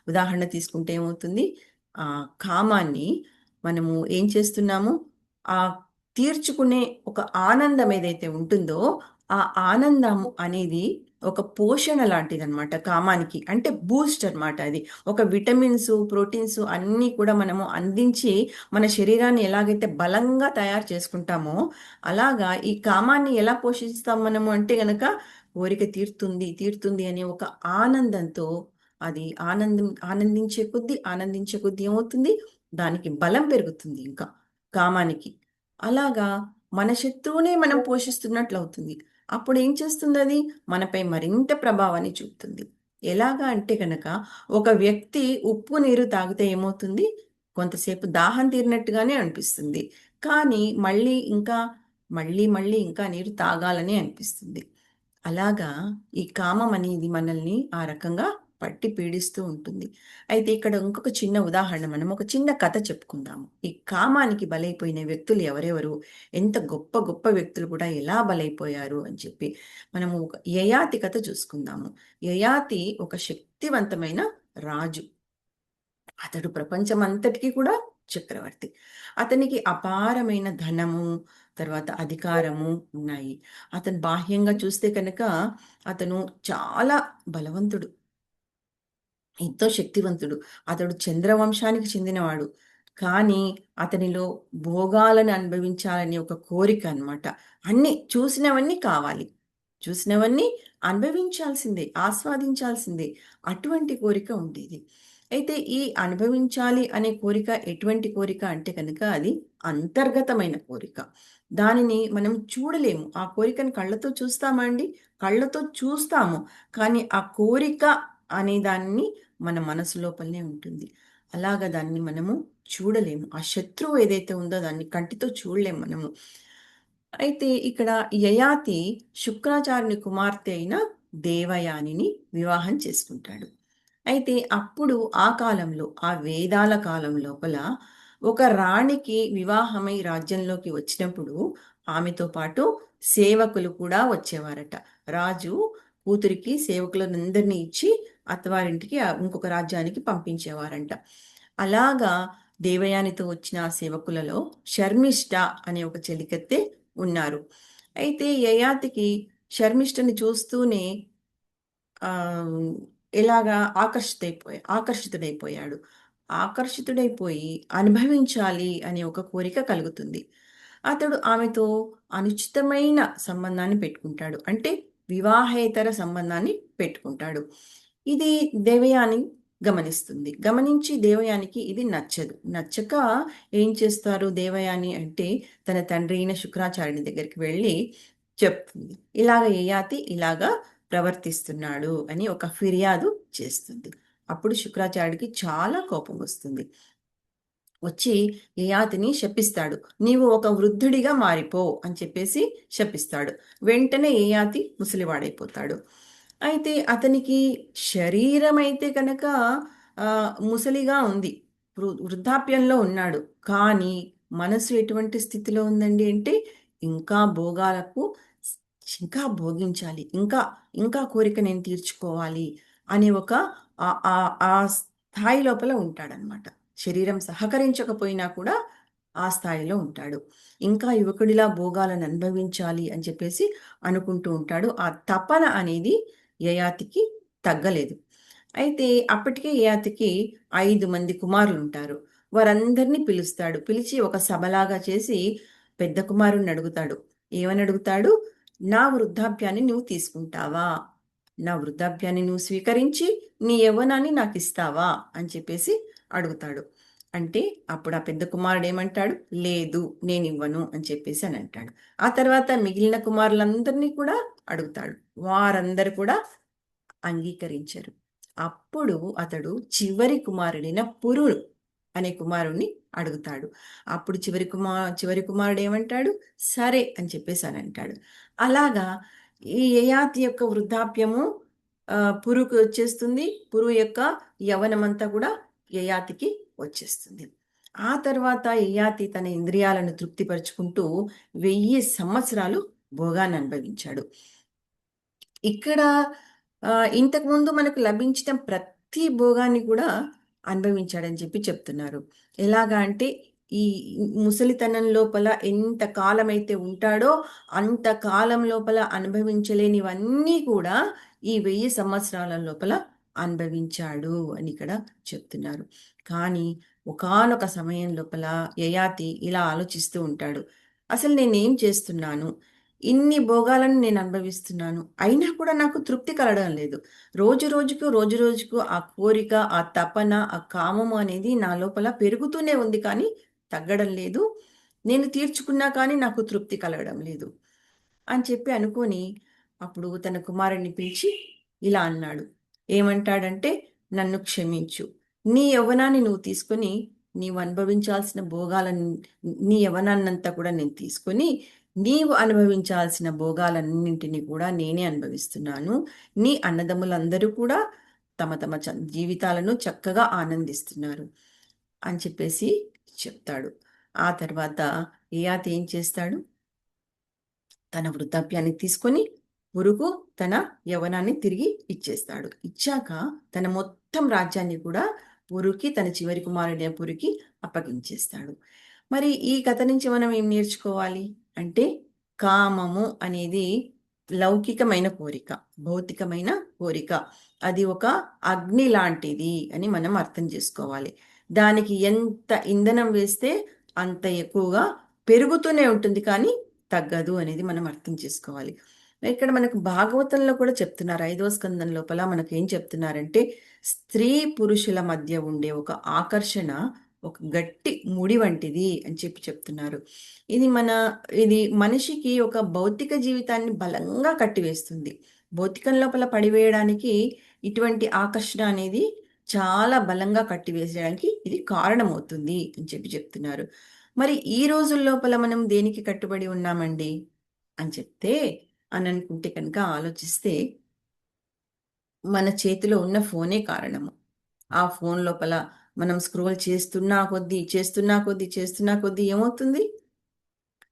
ఉదాహరణ తీసుకుంటే ఏమవుతుంది? ఆ కామాన్ని మనము ఏం చేస్తున్నాము? ఆ తీర్చుకునే ఒక ఆనందం ఏదైతే ఉంటుందో, ఆ ఆనందం అనేది ఒక పోషణ లాంటిదన్నమాట కామానికి. అంటే బూస్ట్ అన్నమాట అది. ఒక విటమిన్స్, ప్రోటీన్స్ అన్నీ కూడా మనము అందించి మన శరీరాన్ని ఎలాగైతే బలంగా తయారు చేసుకుంటామో, అలాగా ఈ కామాన్ని ఎలా పోషిస్తాం మనము అంటే గనక కోరిక తీరుతుంది, తీరుతుంది అనే ఒక ఆనందంతో అది ఆనందించే కొద్దీ ఏమవుతుంది? దానికి బలం పెరుగుతుంది ఇంకా కామానికి. అలాగా మన శత్రువునే మనం పోషిస్తున్నట్లు అవుతుంది. అప్పుడు ఏం చేస్తుంది అది? మనపై మరింత ప్రభావాన్ని చూపుతుంది. ఎలాగా అంటే కనుక ఒక వ్యక్తి ఉప్పు నీరు తాగితే ఏమవుతుంది? కొంతసేపు దాహం తీరినట్టుగానే అనిపిస్తుంది. కానీ మళ్ళీ ఇంకా నీరు తాగాలని అనిపిస్తుంది. అలాగా ఈ కామం అనేది మనల్ని ఆ రకంగా పట్టి పీడిస్తూ ఉంటుంది. అయితే ఇక్కడ ఇంకొక చిన్న ఉదాహరణ, మనం ఒక చిన్న కథ చెప్పుకుందాము. ఈ కామానికి బలైపోయిన వ్యక్తులు ఎవరెవరు, ఎంత గొప్ప గొప్ప వ్యక్తులు కూడా ఎలా బలైపోయారు అని చెప్పి మనము ఒక యయాతి కథ చూసుకుందాము. యయాతి ఒక శక్తివంతమైన రాజు. అతడు ప్రపంచమంతటికి కూడా చక్రవర్తి. అతనికి అపారమైన ధనము, తర్వాత అధికారము ఉన్నాయి. అతను బాహ్యంగా చూస్తే కనుక అతను చాలా బలవంతుడు, ఎంతో శక్తివంతుడు. అతడు చంద్రవంశానికి చెందినవాడు. కానీ అతనిలో భోగాలను అనుభవించాలనే ఒక కోరిక అన్నమాట. అన్నీ చూసినవన్నీ కావాలి. చూసినవన్నీ అనుభవించాల్సిందే, ఆస్వాదించాల్సిందే. అటువంటి కోరిక ఉండేది. అయితే ఈ అనుభవించాలి అనే కోరిక ఎటువంటి కోరిక అంటే కనుక అది అంతర్గతమైన కోరిక. దానిని మనం చూడలేము. ఆ కోరికను కళ్ళతో చూస్తామా అండి? కళ్ళతో చూస్తాము. కానీ ఆ కోరిక అనే దాన్ని మన మనసు లోపలనే ఉంటుంది. అలాగా దాన్ని మనము చూడలేము. ఆ శత్రువు ఏదైతే ఉందో దాన్ని కంటితో చూడలేము మనము. అయితే ఇక్కడ యయాతి శుక్రాచార్యుని కుమార్తె అయిన దేవయానిని వివాహం చేసుకుంటాడు. అయితే అప్పుడు ఆ కాలంలో, ఆ వేదాల కాలం లోపల ఒక రాణికి వివాహమై రాజ్యంలోకి వచ్చినప్పుడు ఆమెతో పాటు సేవకులు కూడా వచ్చేవారట. రాజు కూతురికి సేవకులందరినీ ఇచ్చి అత్తవారింటికి ఇంకొక రాజ్యానికి పంపించేవారంట. అలాగా దేవయానితో వచ్చిన ఆ సేవకులలో శర్మిష్ఠ అనే ఒక చెలికత్తె ఉన్నారు. అయితే యయాతికి శర్మిష్ఠని చూస్తూనే ఆ, ఇలాగా ఆకర్షితుడైపోయాడు. ఆకర్షితుడైపోయి అనుభవించాలి అనే ఒక కోరిక కలుగుతుంది. అతడు ఆమెతో అనుచితమైన సంబంధాన్ని పెట్టుకుంటాడు. అంటే వివాహేతర సంబంధాన్ని పెట్టుకుంటాడు. ఇది దేవయాని గమనిస్తుంది. గమనించి దేవయానికి ఇది నచ్చదు. నచ్చక ఏం చేస్తారు దేవయాని అంటే తన తండ్రి అయిన శుక్రాచార్యుని దగ్గరికి వెళ్ళి చెప్తుంది. ఇలాగ యయాతి ఇలాగా ప్రవర్తిస్తున్నాడు అని ఒక ఫిర్యాదు చేస్తుంది. అప్పుడు శుక్రాచార్యుడికి చాలా కోపం వస్తుంది. వచ్చి యయాతిని శపిస్తాడు. నీవు ఒక వృద్ధుడిగా మారిపో అని చెప్పేసి శపిస్తాడు. వెంటనే యయాతి ముసలివాడైపోతాడు. అయితే అతనికి శరీరం అయితే కనుక ముసలిగా ఉంది, వృద్ధాప్యంలో ఉన్నాడు. కానీ మనసు ఎటువంటి స్థితిలో ఉందండి అంటే ఇంకా భోగాలకు, ఇంకా భోగించాలి, ఇంకా ఇంకా కోరిక నేను తీర్చుకోవాలి అనే ఒక ఆ ఆ ఆ స్థాయి లోపల ఉంటాడనమాట. శరీరం సహకరించకపోయినా కూడా ఆ స్థాయిలో ఉంటాడు. ఇంకా యువకుడిలా భోగాలను అనుభవించాలి అని చెప్పేసి అనుకుంటూ ఉంటాడు. ఆ తపన అనేది యయాతికి తగ్గలేదు. అయితే అప్పటికే యయాతికి 5 మంది కుమారులు ఉంటారు. వారందరినీ పిలుస్తాడు. పిలిచి ఒక సభలాగా చేసి పెద్ద కుమారుణ్ణి అడుగుతాడు. ఏమని అడుగుతాడు? నా వృద్ధాప్యాన్ని నువ్వు తీసుకుంటావా? నా వృద్ధాప్యాన్ని నువ్వు స్వీకరించి నీ యవ్వనాన్ని నాకు ఇస్తావా అని చెప్పేసి అడుగుతాడు. అంటే అప్పుడు ఆ పెద్ద కుమారుడు ఏమంటాడు? లేదు, నేను ఇవ్వను అని చెప్పేసి అని అంటాడు. ఆ తర్వాత మిగిలిన కుమారులందరినీ కూడా అడుగుతాడు. వారందరూ కూడా అంగీకరించరు. అప్పుడు అతడు చివరి కుమారుడైన పురు అనే కుమారుణ్ణి అడుగుతాడు. అప్పుడు చివరి కుమారుడు ఏమంటాడు? సరే అని చెప్పేసి అని అంటాడు. అలాగా ఈ యయాతి యొక్క వృద్ధాప్యము పురుకు వచ్చేస్తుంది. పురు యొక్క యవ్వనమంతా కూడా యయాతికి వచ్చేస్తుంది. ఆ తర్వాత యయాతి తన ఇంద్రియాలను తృప్తిపరుచుకుంటూ 1000 సంవత్సరాలు భోగాన్ని అనుభవించాడు. ఇక్కడ ఇంతకుముందు మనకు లభించిన ప్రతి భోగాన్ని కూడా అనుభవించాడని చెప్పి చెప్తున్నారు. ఎలాగా అంటే ఈ ముసలితనం లోపల ఎంత కాలమైతే ఉంటాడో అంత కాలం లోపల అనుభవించలేనివన్నీ కూడా ఈ 1000 సంవత్సరాల లోపల అనుభవించాడు అని ఇక్కడ చెప్తున్నారు. కానీ ఒకానొక సమయం లోపల యయాతి ఇలా ఆలోచిస్తూ ఉంటాడు. అసలు నేనేం చేస్తున్నాను? ఇన్ని భోగాలను నేను అనుభవిస్తున్నాను. అయినా కూడా నాకు తృప్తి కలగడం లేదు. రోజు రోజుకు ఆ కోరిక, ఆ తపన, ఆ కామము అనేది నా లోపల పెరుగుతూనే ఉంది కానీ తగ్గడం లేదు. నేను తీర్చుకున్నా కానీ నాకు తృప్తి కలగడం లేదు అని చెప్పి అనుకొని అప్పుడు తన కుమారుడిని పిలిచి ఇలా అన్నాడు. ఏమంటాడంటే, నన్ను క్షమించు. నీ యవ్వనాన్ని నువ్వు తీసుకొని నీవు అనుభవించాల్సిన భోగాలను, నీ యవ్వనాన్నంతా కూడా నేను తీసుకొని నీవు అనుభవించాల్సిన భోగాలన్నింటినీ కూడా నేనే అనుభవిస్తున్నాను. నీ అన్నదమ్ములందరూ కూడా తమ తమ జీవితాలను చక్కగా ఆనందిస్తున్నారు అని చెప్పేసి చెప్తాడు. ఆ తర్వాత యయాతి ఏం చేస్తాడు? తన వృద్ధాప్యాన్ని తీసుకొని పురుగు తన యవ్వనాన్ని తిరిగి ఇచ్చేస్తాడు. ఇచ్చాక తన మొత్తం రాజ్యాన్ని కూడా పురుకి, తన చివరి కుమారుడైన పురికి అప్పగించేస్తాడు. మరి ఈ కథ నుంచి మనం ఏం నేర్చుకోవాలి అంటే, కామము అనేది లౌకికమైన కోరిక, భౌతికమైన కోరిక. అది ఒక అగ్ని లాంటిది అని మనం అర్థం చేసుకోవాలి. దానికి ఎంత ఇంధనం వేస్తే అంత ఎక్కువగా పెరుగుతూనే ఉంటుంది కానీ తగ్గదు అనేది మనం అర్థం చేసుకోవాలి. ఇక్కడ మనకు భాగవతంలో కూడా చెప్తున్నారు. 5వ స్కందం లోపల మనకు ఏం చెప్తున్నారంటే, స్త్రీ పురుషుల మధ్య ఉండే ఒక ఆకర్షణ ఒక గట్టి ముడి వంటిది అని చెప్పి చెప్తున్నారు. ఇది ఇది మనిషికి ఒక భౌతిక జీవితాన్ని బలంగా కట్టివేస్తుంది. భౌతికం లోపల పడివేయడానికి ఇటువంటి ఆకర్షణ అనేది చాలా బలంగా కట్టివేసేయడానికి ఇది కారణమవుతుంది అని చెప్పి చెప్తున్నారు. మరి ఈ రోజుల లోపల మనం దేనికి కట్టుబడి ఉన్నామండి అని చెప్తే అని అనుకుంటే కనుక ఆలోచిస్తే మన చేతిలో ఉన్న ఫోనే కారణము. ఆ ఫోన్ లోపల మనం స్క్రోల్ చేస్తున్నా కొద్దీ ఏమవుతుంది?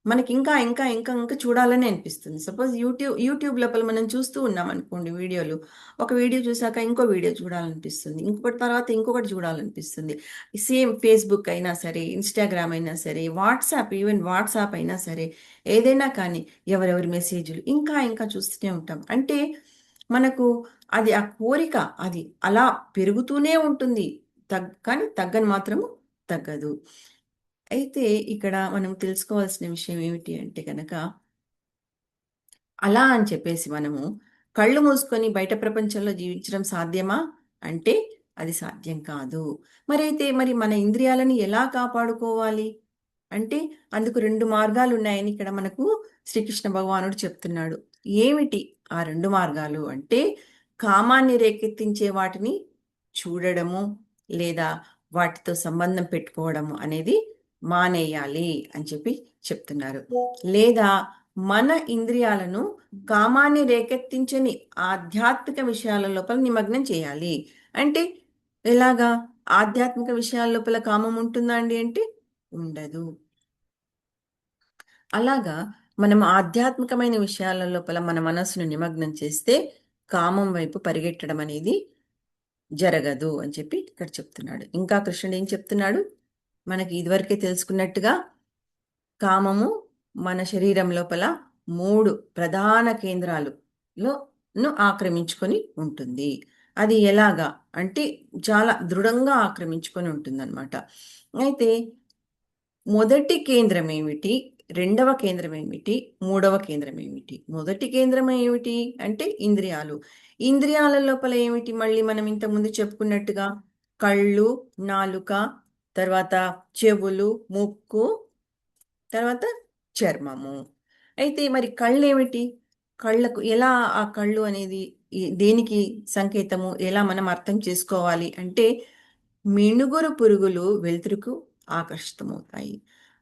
మనకి ఇంకా ఇంకా ఇంకా ఇంకా చూడాలని అనిపిస్తుంది. సపోజ్ యూట్యూబ్ లోపల మనం చూస్తూ ఉన్నాం అనుకోండి వీడియోలు. ఒక వీడియో చూసాక ఇంకో వీడియో చూడాలనిపిస్తుంది. ఇంకొకటి తర్వాత ఇంకొకటి చూడాలనిపిస్తుంది. సేమ్ ఫేస్‌బుక్ అయినా సరే, ఇన్‌స్టాగ్రామ్ అయినా సరే, ఈవెన్ వాట్సాప్ అయినా సరే, ఏదైనా కానీ ఎవరెవరి మెసేజ్‌లు ఇంకా ఇంకా చూస్తూనే ఉంటాం. అంటే మనకు అది ఆ కోరిక అది అలా పెరుగుతూనే ఉంటుంది. కానీ తగ్గని మాత్రము తగ్గదు. అయితే ఇక్కడ మనం తెలుసుకోవాల్సిన విషయం ఏమిటి అంటే గనక, అలా అని చెప్పేసి మనము కళ్ళు మూసుకొని బయట ప్రపంచంలో జీవించడం సాధ్యమా? అంటే అది సాధ్యం కాదు. మరి మన ఇంద్రియాలను ఎలా కాపాడుకోవాలి? అంటే అందుకు 2 మార్గాలున్నాయని ఇక్కడ మనకు శ్రీకృష్ణ భగవానుడు చెప్తున్నాడు. ఏమిటి ఆ 2 మార్గాలు అంటే, కామాన్ని రేకెత్తించే వాటిని చూడడము, లేదా వాటితో సంబంధం పెట్టుకోవడము అనేది మానేయాలి అని చెప్పి చెప్తున్నారు. లేదా మన ఇంద్రియాలను కామాన్ని రేకెత్తించని ఆధ్యాత్మిక విషయాల లోపల నిమగ్నం చేయాలి. అంటే ఎలాగా? ఆధ్యాత్మిక విషయాల లోపల కామం ఉంటుందా అండి అంటే ఉండదు. అలాగా మనం ఆధ్యాత్మికమైన విషయాల లోపల మన మనస్సును నిమగ్నం చేస్తే కామం వైపు పరిగెట్టడం అనేది జరగదు అని చెప్పి ఇక్కడ చెప్తున్నాడు. ఇంకా కృష్ణుడు ఏం చెప్తున్నాడు? మనకి ఇదివరకే తెలుసుకున్నట్టుగా కామము మన శరీరం లోపల 3 ప్రధాన కేంద్రాలును ఆక్రమించుకొని ఉంటుంది. అది ఎలాగా? అంటే చాలా దృఢంగా ఆక్రమించుకొని ఉంటుందన్నమాట. అయితే మొదటి కేంద్రం ఏమిటి? రెండవ కేంద్రం ఏమిటి? మూడవ కేంద్రం ఏమిటి? మొదటి కేంద్రం ఏమిటి అంటే ఇంద్రియాలు. ఇంద్రియాల లోపల ఏమిటి? మళ్ళీ మనం ఇంతకుముందు చెప్పుకున్నట్టుగా కళ్ళు, నాలుక, తర్వాత చెవులు, ముక్కు, తర్వాత చర్మము. అయితే మరి కళ్ళేమిటి? కళ్ళకు ఎలా ఆ కళ్ళు అనేది దేనికి సంకేతము? ఎలా మనం అర్థం చేసుకోవాలి అంటే, మిణుగురు పురుగులు వెలుతురుకు ఆకర్షితమవుతాయి.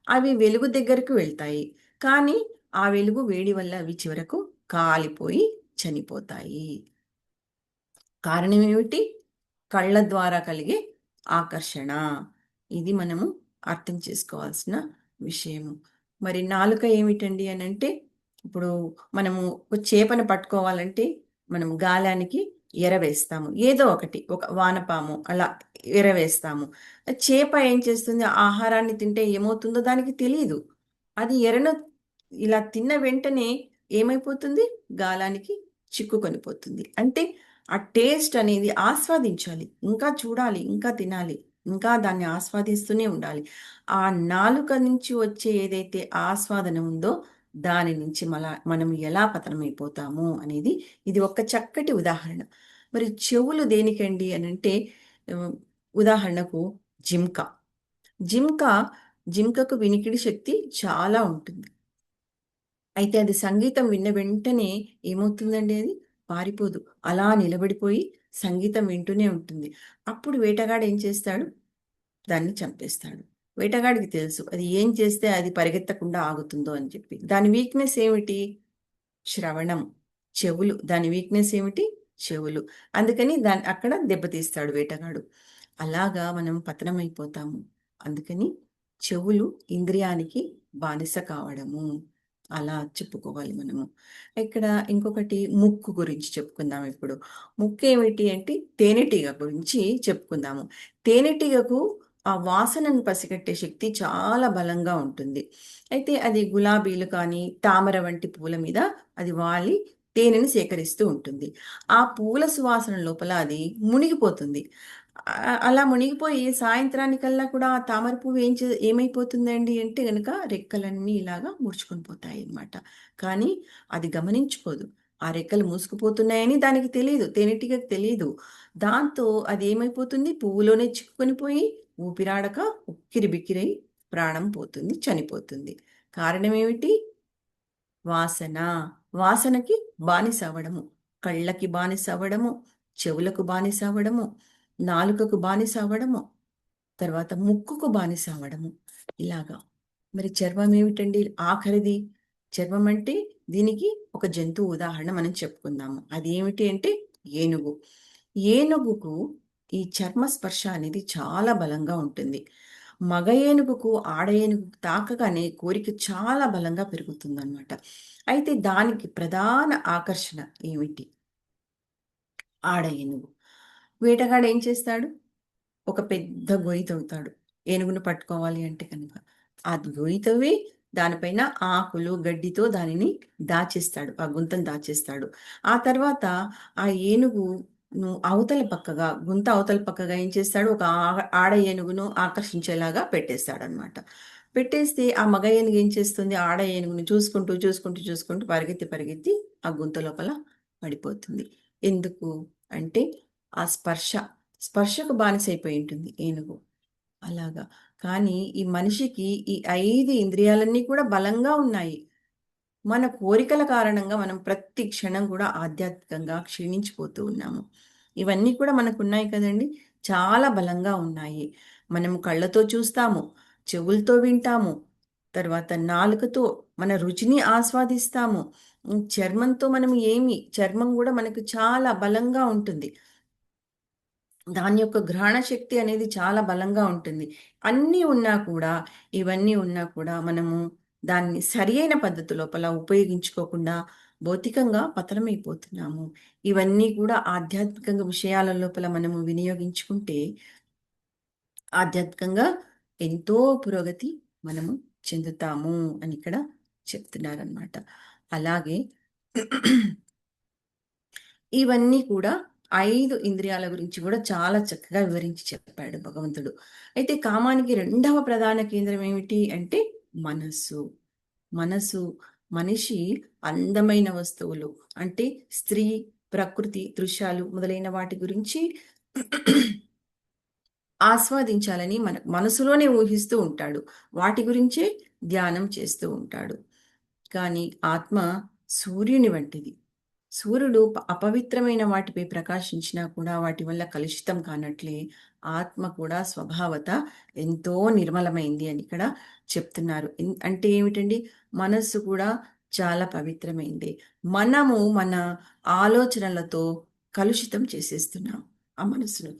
అవి వెలుగు దగ్గరకు వెళ్తాయి. కానీ ఆ వెలుగు వేడి వల్ల అవి చివరకు కాలిపోయి చనిపోతాయి. కారణమేమిటి? కళ్ళ ద్వారా కలిగే ఆకర్షణ. ఇది మనము అర్థం చేసుకోవాల్సిన విషయము. మరి నాలుక ఏమిటండి అనంటే, ఇప్పుడు మనము ఒక చేపను పట్టుకోవాలంటే, మనం గాలానికి ఎరవేస్తాము. ఏదో ఒకటి, ఒక వానపాము అలా ఎరవేస్తాము. చేప ఏం చేస్తుంది? ఆహారాన్ని తింటే ఏమవుతుందో దానికి తెలీదు. అది ఎరను ఇలా తిన్న వెంటనే ఏమైపోతుంది? గాలానికి చిక్కుకొని పోతుంది. అంటే ఆ టేస్ట్ అనేది ఆస్వాదించాలి. ఇంకా చూడాలి, ఇంకా తినాలి, ఇంకా దాన్ని ఆస్వాదిస్తూనే ఉండాలి. ఆ నాలుక నుంచి వచ్చే ఏదైతే ఆస్వాదన ఉందో, దాని నుంచి మనం ఎలా పతనమైపోతాము అనేది ఇది ఒక చక్కటి ఉదాహరణ. మరి చెవులు దేనికండి అనంటే, ఆహ్, ఉదాహరణకు జింక. జింక జింకకు వినికిడి శక్తి చాలా ఉంటుంది. అయితే అది సంగీతం విన్న వెంటనే ఏమవుతుందండి అది? పారిపోదు. అలా నిలబడిపోయి సంగీతం వింటూనే ఉంటుంది. అప్పుడు వేటగాడు ఏం చేస్తాడు? దాన్ని చంపేస్తాడు. వేటగాడికి తెలుసు అది ఏం చేస్తే అది పరిగెత్తకుండా ఆగుతుందో అని చెప్పి. దాని వీక్‌నెస్ ఏమిటి? శ్రవణం. చెవులు. దాని వీక్‌నెస్ ఏమిటి? చెవులు. అందుకని అక్కడ దెబ్బతీస్తాడు వేటగాడు. అలాగా మనం పతనమైపోతాము. అందుకని చెవులు ఇంద్రియానికి బానిస కావడము. అలా చెప్పుకోవాలి మనము. ఇక్కడ ఇంకొకటి ముక్కు గురించి చెప్పుకుందాం ఇప్పుడు. ముక్కేమిటి అంటే తేనెటీగ గురించి చెప్పుకుందాము. తేనెటీగకు ఆ వాసనను పసిగట్టే శక్తి చాలా బలంగా ఉంటుంది. అయితే అది గులాబీలు కానీ, తామర వంటి పూల మీద అది వాలి తేనెను సేకరిస్తూ ఉంటుంది. ఆ పూల సువాసన లోపల అది మునిగిపోతుంది. అలా మునిగిపోయి సాయంత్రానికల్లా కూడా ఆ తామర పువ్వు ఏమైపోతుందండి అంటే గనక రెక్కలన్నీ ఇలాగా ముడుచుకొని పోతాయన్నమాట. కానీ అది గమనించుకోదు. ఆ రెక్కలు మూసుకుపోతున్నాయని దానికి తెలీదు. తేనెటీగకు తెలీదు. దాంతో అది ఏమైపోతుంది? పువ్వులోనే చిక్కుకొని పోయి ఊపిరాడక ఉక్కిరిబిక్కిరై ప్రాణం పోతుంది, చనిపోతుంది. కారణమేమిటి? వాసన. వాసనకి బానిసవ్వడము. కళ్ళకి బానిసవ్వడము, చెవులకు బానిసవ్వడము, నాలుకకు బానిసవ్వడము, తర్వాత ముక్కుకు బానిసవ్వడము. ఇలాగా. మరి చర్మం ఏమిటండి? ఆఖరిది. చర్మం అంటే దీనికి ఒక జంతువు ఉదాహరణ మనం చెప్పుకుందాము. అదేమిటి అంటే ఏనుగు. ఏనుగుకు ఈ చర్మ స్పర్శ అనేది చాలా బలంగా ఉంటుంది. మగ ఏనుగుకు ఆడ ఏనుగుకు తాకగానే కోరిక చాలా బలంగా పెరుగుతుందన్నమాట. అయితే దానికి ప్రధాన ఆకర్షణ ఏమిటి? ఆడ ఏనుగు. వేటగాడు ఏం చేస్తాడు? ఒక పెద్ద గొయ్యి తవ్వుతాడు. ఏనుగును పట్టుకోవాలి అంటే కనుక. ఆ గొయ్యి తవ్వి దానిపైన ఆకులు, గడ్డితో దానిని దాచేస్తాడు. ఆ గుంతను దాచేస్తాడు. ఆ తర్వాత ఆ ఏనుగును అవతల పక్కగా, గుంత అవతల పక్కగా ఏం చేస్తాడు? ఒక ఆడ ఏనుగును ఆకర్షించేలాగా పెట్టేస్తాడనమాట. పెట్టేస్తే ఆ మగ ఏనుగు ఏం చేస్తుంది? ఆడ ఏనుగుని చూసుకుంటూ, చూసుకుంటూ, చూసుకుంటూ పరిగెత్తి, పరిగెత్తి ఆ గుంత లోపల పడిపోతుంది. ఎందుకు? అంటే ఆ స్పర్శకు బానిసైపోయి ఉంటుంది ఏనుగు. అలాగా. కానీ ఈ మనిషికి ఈ 5 ఇంద్రియాలన్నీ కూడా బలంగా ఉన్నాయి. మన కోరికల కారణంగా మనం ప్రతి క్షణం కూడా ఆధ్యాత్మికంగా క్షీణించిపోతూ ఉన్నాము. ఇవన్నీ కూడా మనకున్నాయి కదండీ! చాలా బలంగా ఉన్నాయి. మనము కళ్ళతో చూస్తాము, చెవులతో వింటాము, తర్వాత నాలుకతో మన రుచిని ఆస్వాదిస్తాము. చర్మంతో మనము చర్మం గూడా మనకు చాలా బలంగా ఉంటుంది. దాని యొక్క గ్రహణ శక్తి అనేది చాలా బలంగా ఉంటుంది. అన్నీ ఉన్నా కూడా, ఇవన్నీ ఉన్నా కూడా మనము దాన్ని సరియైన పద్ధతి లోపల ఉపయోగించుకోకుండా భౌతికంగా పతనమైపోతున్నాము. ఇవన్నీ కూడా ఆధ్యాత్మికంగా విషయాల లోపల మనము వినియోగించుకుంటే ఆధ్యాత్మికంగా ఎంతో పురోగతి మనము చెందుతాము అని ఇక్కడ చెప్తున్నారనమాట. అలాగే ఇవన్నీ కూడా 5 ఇంద్రియాల గురించి కూడా చాలా చక్కగా వివరించి చెప్పాడు భగవంతుడు. అయితే కామానికి రెండవ ప్రధాన కేంద్రం ఏమిటి అంటే మనస్సు. మనసు మనిషి అందమైన వస్తువులు అంటే స్త్రీ, ప్రకృతి, దృశ్యాలు మొదలైన వాటి గురించి ఆస్వాదించాలని మన మనసులోనే ఊహిస్తూ ఉంటాడు. వాటి గురించే ధ్యానం చేస్తూ ఉంటాడు. కానీ ఆత్మ సూర్యుని వంటిది. సూర్యుడు అపవిత్రమైన వాటిపై ప్రకాశించినా కూడా వాటి వల్ల కలుషితం కానట్లే ఆత్మ కూడా స్వభావత ఎంతో నిర్మలమైంది అని ఇక్కడ చెప్తున్నారు. అంటే ఏమిటండి? మనస్సు కూడా చాలా పవిత్రమైంది. మనము మన ఆలోచనలతో కలుషితం చేసేస్తున్నాం ఆ మనసును.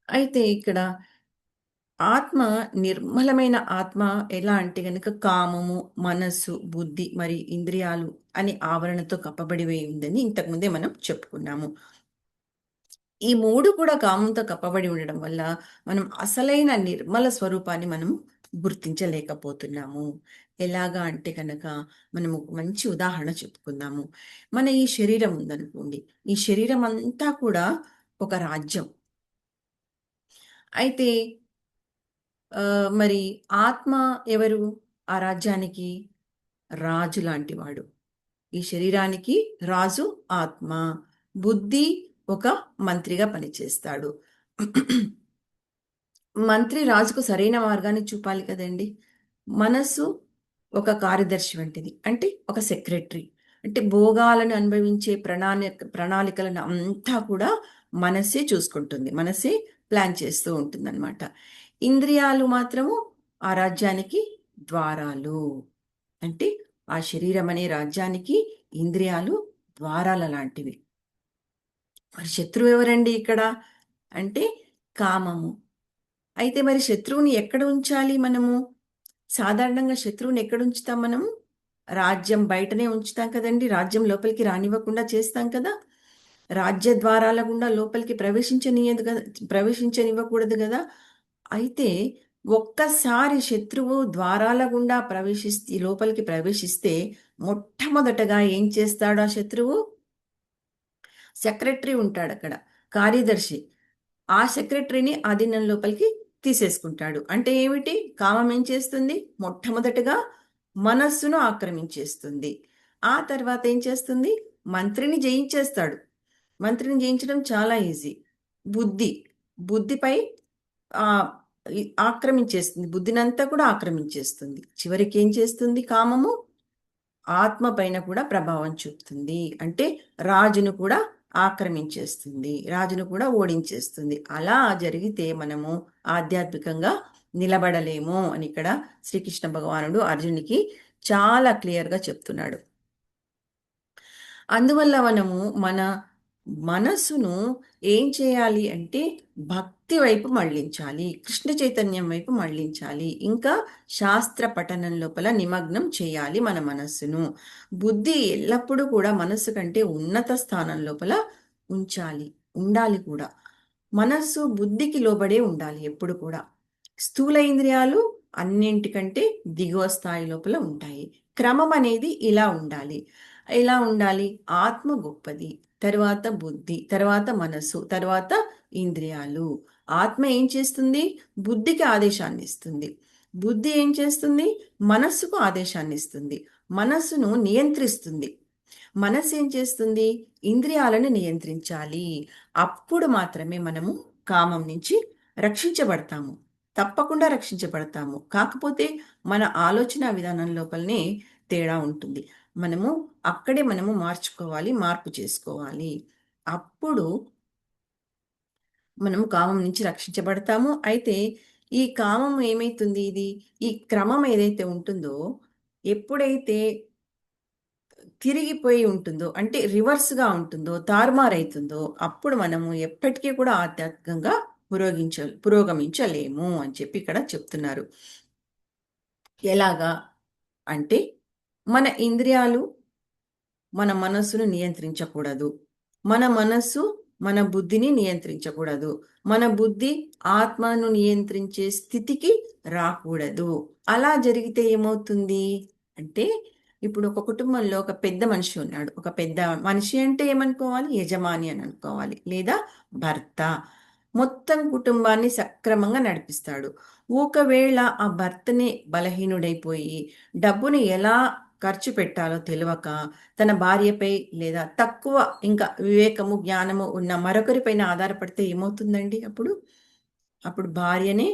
అయితే ఇక్కడ ఆత్మ నిర్మలమైన ఆత్మ ఎలా అంటే గనుక కామము, మనస్సు, బుద్ధి మరి ఇంద్రియాలు అని ఆవరణతో కప్పబడి ఉందని ఇంతకుముందే మనం చెప్పుకున్నాము. ఈ 3 కూడా కామంతో కప్పబడి ఉండడం వల్ల మనం అసలైన నిర్మల స్వరూపాన్ని మనం గుర్తించలేకపోతున్నాము. ఎలాగా అంటే కనుక మనం ఒక మంచి ఉదాహరణ చెప్పుకుందాము. మన ఈ శరీరం ఉందనుకోండి. ఈ శరీరం అంతా కూడా ఒక రాజ్యం. అయితే మరి ఆత్మ ఎవరు? ఆ రాజ్యానికి రాజు లాంటివాడు. ఈ శరీరానికి రాజు ఆత్మ. బుద్ధి ఒక మంత్రిగా పనిచేస్తాడు. మంత్రి రాజుకు సరైన మార్గాన్ని చూపాలి కదండీ! మనస్సు ఒక కార్యదర్శి వంటిది. అంటే ఒక సెక్రటరీ. అంటే భోగాలను అనుభవించే ప్రణాళికలను అంతా కూడా మనస్సే చూసుకుంటుంది. మనస్సే ప్లాన్ చేస్తూ ఉంటుందన్నమాట. ఇంద్రియాలు మాత్రము ఆ రాజ్యానికి ద్వారాలు. అంటే ఆ శరీరం అనే రాజ్యానికి ఇంద్రియాలు ద్వారాల లాంటివి. మరి శత్రువు ఎవరండి ఇక్కడ? అంటే కామము. అయితే మరి శత్రువుని ఎక్కడ ఉంచాలి మనము? సాధారణంగా శత్రువుని ఎక్కడ ఉంచుతాం మనము? రాజ్యం బయటనే ఉంచుతాం కదండీ! రాజ్యం లోపలికి రానివ్వకుండా చేస్తాం కదా! రాజ్య ద్వారాల గుండా లోపలికి ప్రవేశించనివ్వకూడదు గదా! అయితే ఒక్కసారి శత్రువు ద్వారాల గుండా లోపలికి ప్రవేశిస్తే మొట్టమొదటగా ఏం చేస్తాడు ఆ శత్రువు? సెక్రటరీ ఉంటాడక్కడ. కార్యదర్శి. ఆ సెక్రటరీని ఆధీనం లోపలికి తీసేసుకుంటాడు. అంటే ఏమిటి? కామం ఏం చేస్తుంది? మొట్టమొదటగా మనస్సును ఆక్రమించేస్తుంది. ఆ తర్వాత ఏం చేస్తుంది? మంత్రిని జయించేస్తాడు. మంత్రిని జయించడం చాలా ఈజీ. బుద్ధి. బుద్ధిపై ఆహ్, ఆక్రమించేస్తుంది. బుద్ధినంతా కూడా ఆక్రమించేస్తుంది. చివరికి ఏం చేస్తుంది కామము? ఆత్మ పైన కూడా ప్రభావం చూపుతుంది. అంటే రాజును కూడా ఆక్రమించేస్తుంది. రాజును కూడా ఓడించేస్తుంది. అలా జరిగితే మనము ఆధ్యాత్మికంగా నిలబడలేము అని ఇక్కడ శ్రీకృష్ణ భగవానుడు అర్జునికి చాలా క్లియర్‌గా చెప్తున్నాడు. అందువల్ల మనము మన మనస్సును ఏం చేయాలి అంటే భక్తి వైపు మళ్ళించాలి, కృష్ణ చైతన్యం వైపు మళ్ళించాలి, ఇంకా శాస్త్ర పఠనం లోపల నిమగ్నం చేయాలి మన మనస్సును. బుద్ధి ఎల్లప్పుడూ కూడా మనస్సు కంటే ఉన్నత స్థానం లోపల ఉంచాలి, ఉండాలి కూడా. మనస్సు బుద్ధికి లోబడే ఉండాలి ఎప్పుడు కూడా. స్థూల ఇంద్రియాలు అన్నింటికంటే దిగువ స్థాయి లోపల ఉంటాయి. క్రమం అనేది ఇలా ఉండాలి. ఎలా ఉండాలి? ఆత్మ గొప్పది, తర్వాత బుద్ధి, తర్వాత మనస్సు, తర్వాత ఇంద్రియాలు. ఆత్మ ఏం చేస్తుంది? బుద్ధికి ఆదేశాన్ని ఇస్తుంది. బుద్ధి ఏం చేస్తుంది? మనస్సుకు ఆదేశాన్ని ఇస్తుంది. మనస్సును నియంత్రిస్తుంది. మనస్సు ఏం చేస్తుంది? ఇంద్రియాలను నియంత్రించాలి. అప్పుడు మాత్రమే మనము కామం నుంచి రక్షించబడతాము. తప్పకుండా రక్షించబడతాము. కాకపోతే మన ఆలోచన విధానం లోపలనే తేడా ఉంటుంది. మనము మార్చుకోవాలి, మార్పు చేసుకోవాలి. అప్పుడు మనము కామం నుంచి రక్షించబడతాము. అయితే ఈ కామం ఏమైతుంది? ఈ క్రమం ఏదైతే ఉంటుందో, ఎప్పుడైతే తిరిగిపోయి ఉంటుందో, అంటే రివర్స్‌గా ఉంటుందో, తారుమారైతుందో, అప్పుడు మనము ఎప్పటికీ కూడా ఆధ్యాత్మికంగా పురోగమించలేము అని చెప్పి ఇక్కడ చెప్తున్నారు. ఎలాగా అంటే, మన ఇంద్రియాలు మన మనస్సును నియంత్రించకూడదు. మన మనస్సు మన బుద్ధిని నియంత్రించకూడదు. మన బుద్ధి ఆత్మను నియంత్రించే స్థితికి రాకూడదు. అలా జరిగితే ఏమవుతుంది అంటే, ఇప్పుడు ఒక కుటుంబంలో ఒక పెద్ద మనిషి ఉన్నాడు. ఒక పెద్ద మనిషి అంటే ఏమనుకోవాలి? యజమాని అని అనుకోవాలి, లేదా భర్త. మొత్తం కుటుంబాన్ని సక్రమంగా నడిపిస్తాడు. ఒకవేళ ఆ భర్తనే బలహీనుడైపోయి డబ్బుని ఎలా ఖర్చు పెట్టాలో తెలియక తన భార్యపై, లేదా తక్కువ ఇంకా వివేకము, జ్ఞానము ఉన్న మరొకరిపైన ఆధారపడితే ఏమవుతుందండి అప్పుడు? అప్పుడు భార్యనే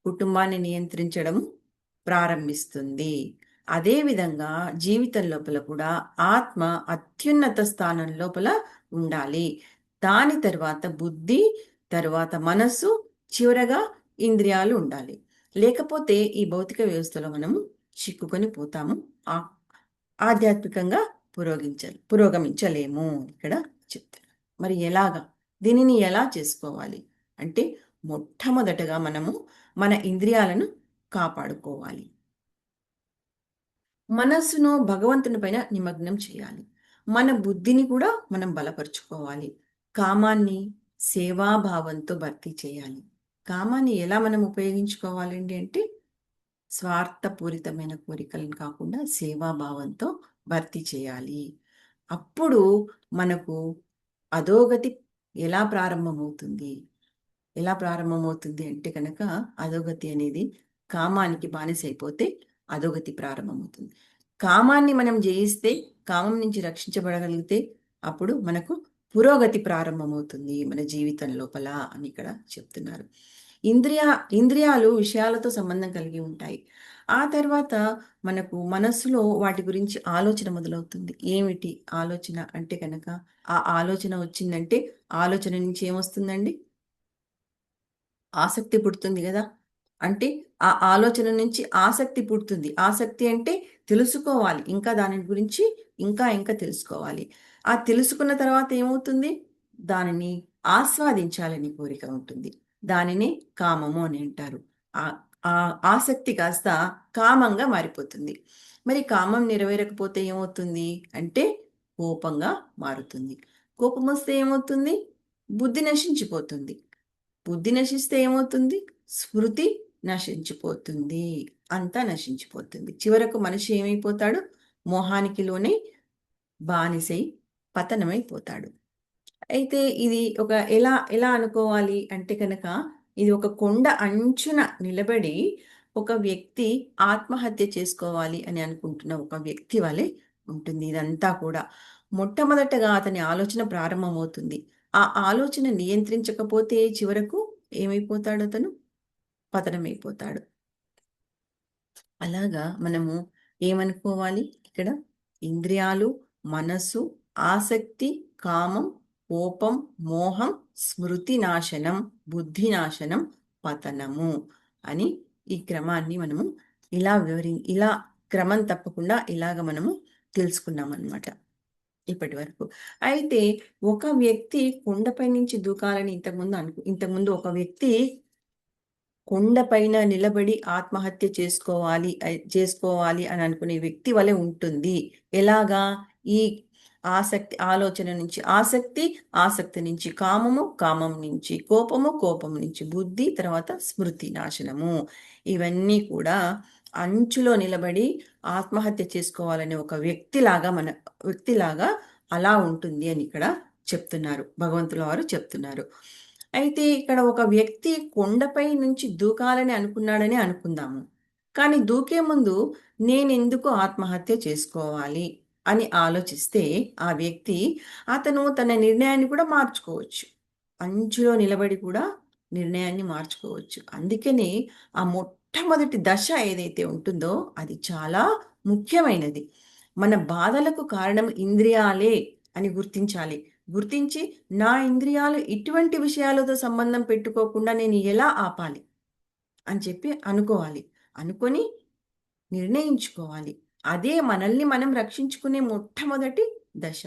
కుటుంబాన్ని నియంత్రించడం ప్రారంభిస్తుంది. అదేవిధంగా జీవితం లోపల కూడా ఆత్మ అత్యున్నత స్థానం లోపల ఉండాలి. దాని తర్వాత బుద్ధి, తర్వాత మనస్సు, చివరగా ఇంద్రియాలు ఉండాలి. లేకపోతే ఈ భౌతిక వ్యవస్థలో మనము చిక్కుకొని పోతాము. ఆ ఆధ్యాత్మికంగా పురోగమించలేము ఇక్కడ చెప్తారు. మరి ఎలాగా? దీనిని ఎలా చేసుకోవాలి అంటే, మొట్టమొదటగా మనము మన ఇంద్రియాలను కాపాడుకోవాలి. మనస్సును భగవంతుని పైన నిమగ్నం చేయాలి. మన బుద్ధిని కూడా మనం బలపరుచుకోవాలి. కామాన్ని సేవాభావంతో భర్తీ చేయాలి. కామాన్ని ఎలా మనం ఉపయోగించుకోవాలండి అంటే, స్వార్థపూరితమైన కోరికలను కాకుండా సేవాభావంతో భర్తీ చేయాలి. అప్పుడు మనకు అధోగతి ఎలా ప్రారంభమవుతుంది? ఎలా ప్రారంభమవుతుంది అంటే కనుక, అధోగతి అనేది కామానికి బానిసైపోతే అధోగతి ప్రారంభమవుతుంది. కామాన్ని మనం జయిస్తే, కామం నుంచి రక్షించబడగలిగితే, అప్పుడు మనకు పురోగతి ప్రారంభమవుతుంది మన జీవితం లోపల అని ఇక్కడ చెప్తున్నారు. ఇంద్రియాలు విషయాలతో సంబంధం కలిగి ఉంటాయి. ఆ తర్వాత మనకు మనస్సులో వాటి గురించి ఆలోచన మొదలవుతుంది. ఏమిటి ఆలోచన అంటే కనుక, ఆ ఆలోచన వచ్చిందంటే ఆలోచన నుంచి ఏమొస్తుందండి? ఆసక్తి పుడుతుంది గదా! అంటే ఆ ఆలోచన నుంచి ఆసక్తి పుడుతుంది. ఆసక్తి అంటే తెలుసుకోవాలి. ఇంకా దాని గురించి ఇంకా తెలుసుకోవాలి. ఆ తెలుసుకున్న తర్వాత ఏమవుతుంది? దానిని ఆస్వాదించాలని కోరిక ఉంటుంది. దానినే కామము అని అంటారు. ఆ ఆ ఆసక్తి కాస్త కామంగా మారిపోతుంది. మరి కామం నెరవేరకపోతే ఏమవుతుంది అంటే, కోపంగా మారుతుంది. కోపమొస్తే ఏమవుతుంది? బుద్ధి నశించిపోతుంది. బుద్ధి నశిస్తే ఏమవుతుంది? స్మృతి నశించిపోతుంది. అంతా నశించిపోతుంది. చివరకు మనిషి ఏమైపోతాడు? మోహానికి లోనై బానిసై పతనమైపోతాడు. అయితే ఇది ఎలా ఎలా అనుకోవాలి అంటే కనుక, ఇది ఒక కొండ అంచున నిలబడి ఒక వ్యక్తి ఆత్మహత్య చేసుకోవాలి అని అనుకుంటున్న ఒక వ్యక్తి వలె ఉంటుంది ఇదంతా కూడా. మొట్టమొదటగా అతని ఆలోచన ప్రారంభమవుతుంది. ఆ ఆలోచన నియంత్రించకపోతే చివరకు ఏమైపోతాడు అతను? పతనమైపోతాడు. అలాగా మనము ఏమనుకోవాలి ఇక్కడ? ఇంద్రియాలు, మనస్సు, ఆసక్తి, కామం, కోపం, మోహం, స్మృతి నాశనం, బుద్ధి నాశనం, పతనము అని ఈ క్రమాన్ని మనము ఇలా క్రమం తప్పకుండా ఇలాగ మనము తెలుసుకున్నామన్నమాట. ఇప్పటి వరకు. అయితే ఒక వ్యక్తి కొండపై నుంచి దూకాలని ఇంతకుముందు ఒక వ్యక్తి కొండపైన నిలబడి ఆత్మహత్య చేసుకోవాలి అని అనుకునే వ్యక్తి వలె ఉంటుంది. ఎలాగా? ఈ ఆలోచన నుంచి ఆసక్తి, ఆసక్తి నుంచి కామము, కామం నుంచి కోపము, కోపం నుంచి బుద్ధి, తర్వాత స్మృతి నాశనము. ఇవన్నీ కూడా అంచులో నిలబడి ఆత్మహత్య చేసుకోవాలనే ఒక వ్యక్తిలాగా అలా ఉంటుంది అని ఇక్కడ చెప్తున్నారు. భగవంతుల వారు చెప్తున్నారు. అయితే ఇక్కడ ఒక వ్యక్తి కొండపై నుంచి దూకాలని అనుకున్నాడని అనుకుందాము. కానీ దూకే ముందు నేనెందుకు ఆత్మహత్య చేసుకోవాలి అని ఆలోచిస్తే ఆ వ్యక్తి అతను తన నిర్ణయాన్ని కూడా మార్చుకోవచ్చు. అంచులో నిలబడి కూడా నిర్ణయాన్ని మార్చుకోవచ్చు. అందుకనే ఆ మొట్టమొదటి దశ ఏదైతే ఉంటుందో అది చాలా ముఖ్యమైనది. మన బాధలకు కారణం ఇంద్రియాలే అని గుర్తించాలి. గుర్తించి నా ఇంద్రియాలు ఇటువంటి విషయాలతో సంబంధం పెట్టుకోకుండా నేను ఎలా ఆపాలి అని చెప్పి అనుకోవాలి. అనుకొని నిర్ణయించుకోవాలి. అదే మనల్ని మనం రక్షించుకునే మొట్టమొదటి దశ.